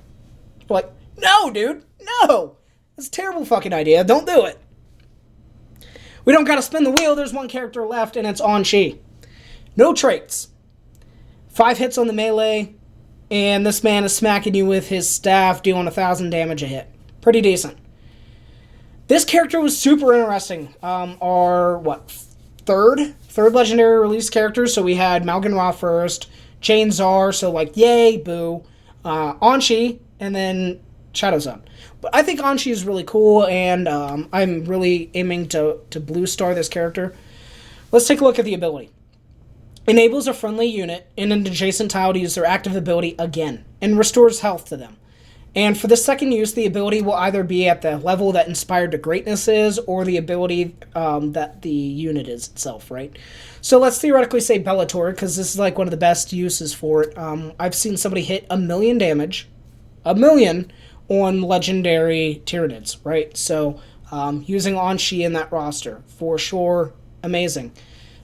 Like, no, dude, no. That's a terrible fucking idea. Don't do it. We don't gotta spin the wheel. There's one character left, and it's Aun'Shi. No traits. 5 hits on the melee, and this man is smacking you with his staff, doing 1,000 damage a hit. Pretty decent. This character was super interesting. Our, third legendary release character. So we had Maugan Ra first, Jain Zar, so like, yay, boo, Aun'Shi, and then Shadowsun. But I think Aun'Shi is really cool, and I'm really aiming to blue star this character. Let's take a look at the ability. Enables a friendly unit in an adjacent tile to use their active ability again, and restores health to them. And for the second use, the ability will either be at the level that Inspired to Greatness is, or the ability that the unit is itself, right? So let's theoretically say Bellator, because this is like one of the best uses for it. I've seen somebody hit 1,000,000 damage, 1,000,000, on legendary Tyranids, right? So using Aun'Shi in that roster, for sure, amazing.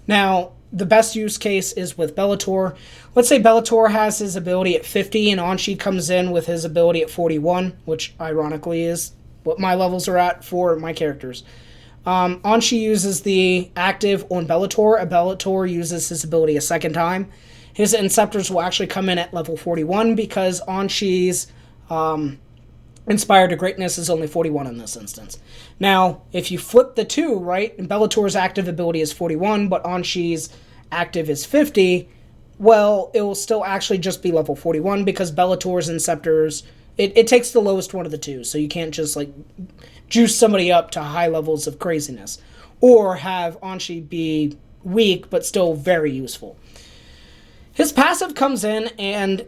Now, the best use case is with Bellator. Let's say Bellator has his ability at 50 and Aun'Shi comes in with his ability at 41, which ironically is what my levels are at for my characters. Aun'Shi uses the active on Bellator. Bellator uses his ability a second time. His Inceptors will actually come in at level 41 because Aun'Shi's Inspired to Greatness is only 41 in this instance. Now, if you flip the two, right, and Bellator's active ability is 41, but Aun'Shi's active is 50, well, it will still actually just be level 41 because Bellator's Inceptors, it takes the lowest one of the two, so you can't just, like, juice somebody up to high levels of craziness. Or have Aun'Shi be weak, but still very useful. His passive comes in, and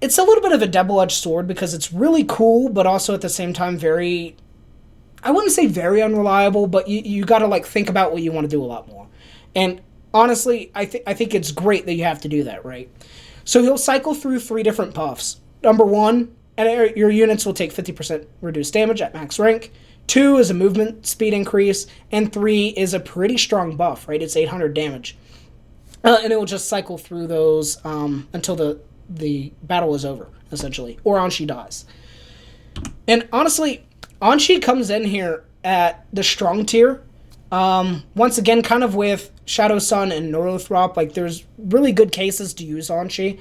it's a little bit of a double-edged sword because it's really cool, but also at the same time very, I wouldn't say very unreliable, but you got to like think about what you want to do a lot more. And honestly, I think it's great that you have to do that, right? So he'll cycle through 3 different buffs. Number 1, and your units will take 50% reduced damage at max rank. 2 is a movement speed increase, and 3 is a pretty strong buff, right? It's 800 damage. And it will just cycle through those until the battle is over, essentially, or Aun'Shi dies. And honestly, Aun'Shi comes in here at the strong tier. Once again, kind of with Shadowsun and Neurothrope, like there's really good cases to use Aun'Shi.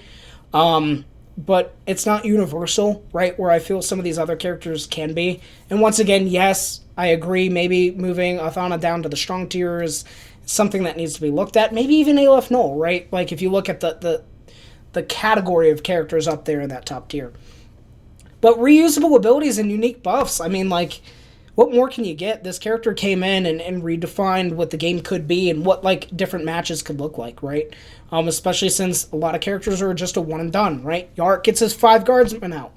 But it's not universal, right, where I feel some of these other characters can be. And once again, yes, I agree, maybe moving Aethana down to the strong tier is something that needs to be looked at. Maybe even Aleph Null, right? Like if you look at the category of characters up there in that top tier. But reusable abilities and unique buffs, I mean, like, what more can you get? This character came in and redefined what the game could be and what, like, different matches could look like, right? Especially since a lot of characters are just a one and done, right? Yark gets his 5 guardsmen out.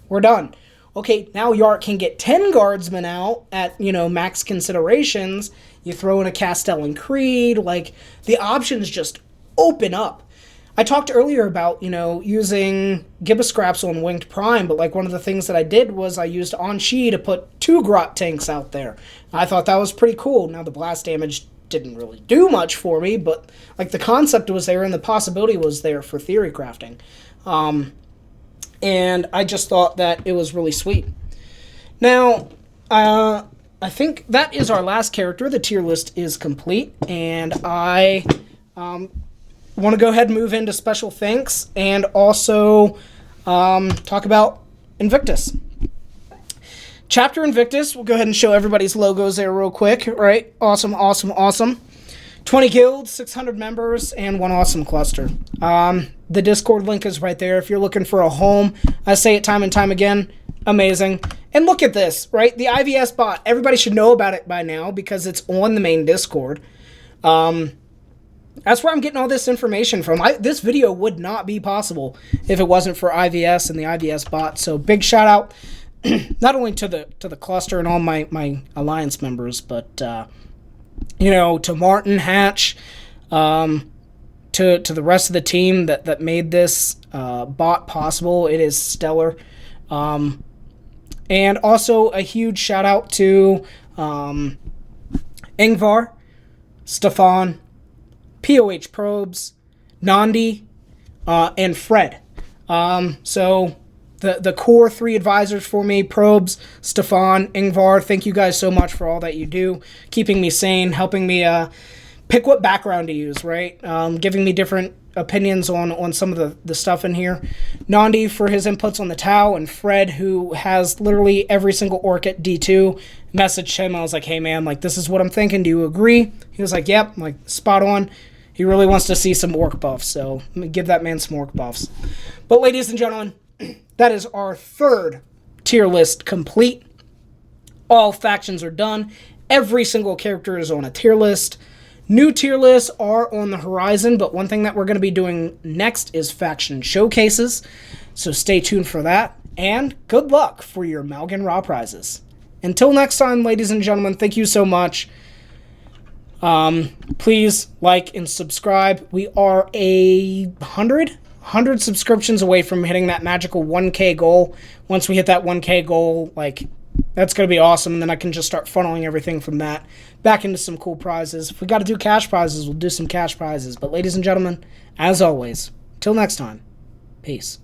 We're done. Okay, now Yark can get 10 guardsmen out at, max considerations. You throw in a Castellan Creed, like, the options just open up. I talked earlier about, using Gibbascrapz on Winged Prime, but like one of the things that I did was I used Aun'Shi to put 2 Grot tanks out there. I thought that was pretty cool. Now the blast damage didn't really do much for me, but like the concept was there and the possibility was there for theory crafting. And I just thought that it was really sweet. Now, I think that is our last character. The tier list is complete, and I want to go ahead and move into special thanks and also talk about Invictus. Chapter Invictus, we'll go ahead and show everybody's logos there real quick, right? Awesome, awesome, awesome. 20 guilds, 600 members, and 1 awesome cluster. The Discord link is right there if you're looking for a home. I say it time and time again, amazing. And look at this, right? The IVS bot, everybody should know about it by now because it's on the main Discord. That's where I'm getting all this information from. This video would not be possible if it wasn't for IVS and the IVS bot. So big shout out, not only to the cluster and all my alliance members, but to Martin Hatch, to the rest of the team that made this bot possible. It is stellar. And also a huge shout out to Yngvarr, Stefan, POH Probez, Nandi, and Fred. So the core 3 advisors for me, Probez, Stefan, Yngvarr, thank you guys so much for all that you do, keeping me sane, helping me pick what background to use, right? Giving me different opinions on some of the stuff in here. Nandi for his inputs on the Tau, and Fred, who has literally every single orc at D2, messaged him. I was like, hey man, like, this is what I'm thinking. Do you agree? He was like, yep, like, spot on. He really wants to see some orc buffs, so let me give that man some orc buffs. But ladies and gentlemen, that is our third tier list complete. All factions are done. Every single character is on a tier list. New tier lists are on the horizon, but one thing that we're going to be doing next is faction showcases, so stay tuned for that, and good luck for your Maugan Ra prizes. Until next time, ladies and gentlemen, thank you so much. Please like and subscribe. We are 100 subscriptions away from hitting that magical 1K goal. Once we hit that 1K goal, like, that's going to be awesome, and then I can just start funneling everything from that back into some cool prizes. If we got to do cash prizes, we'll do some cash prizes. But ladies and gentlemen, as always, till next time, peace.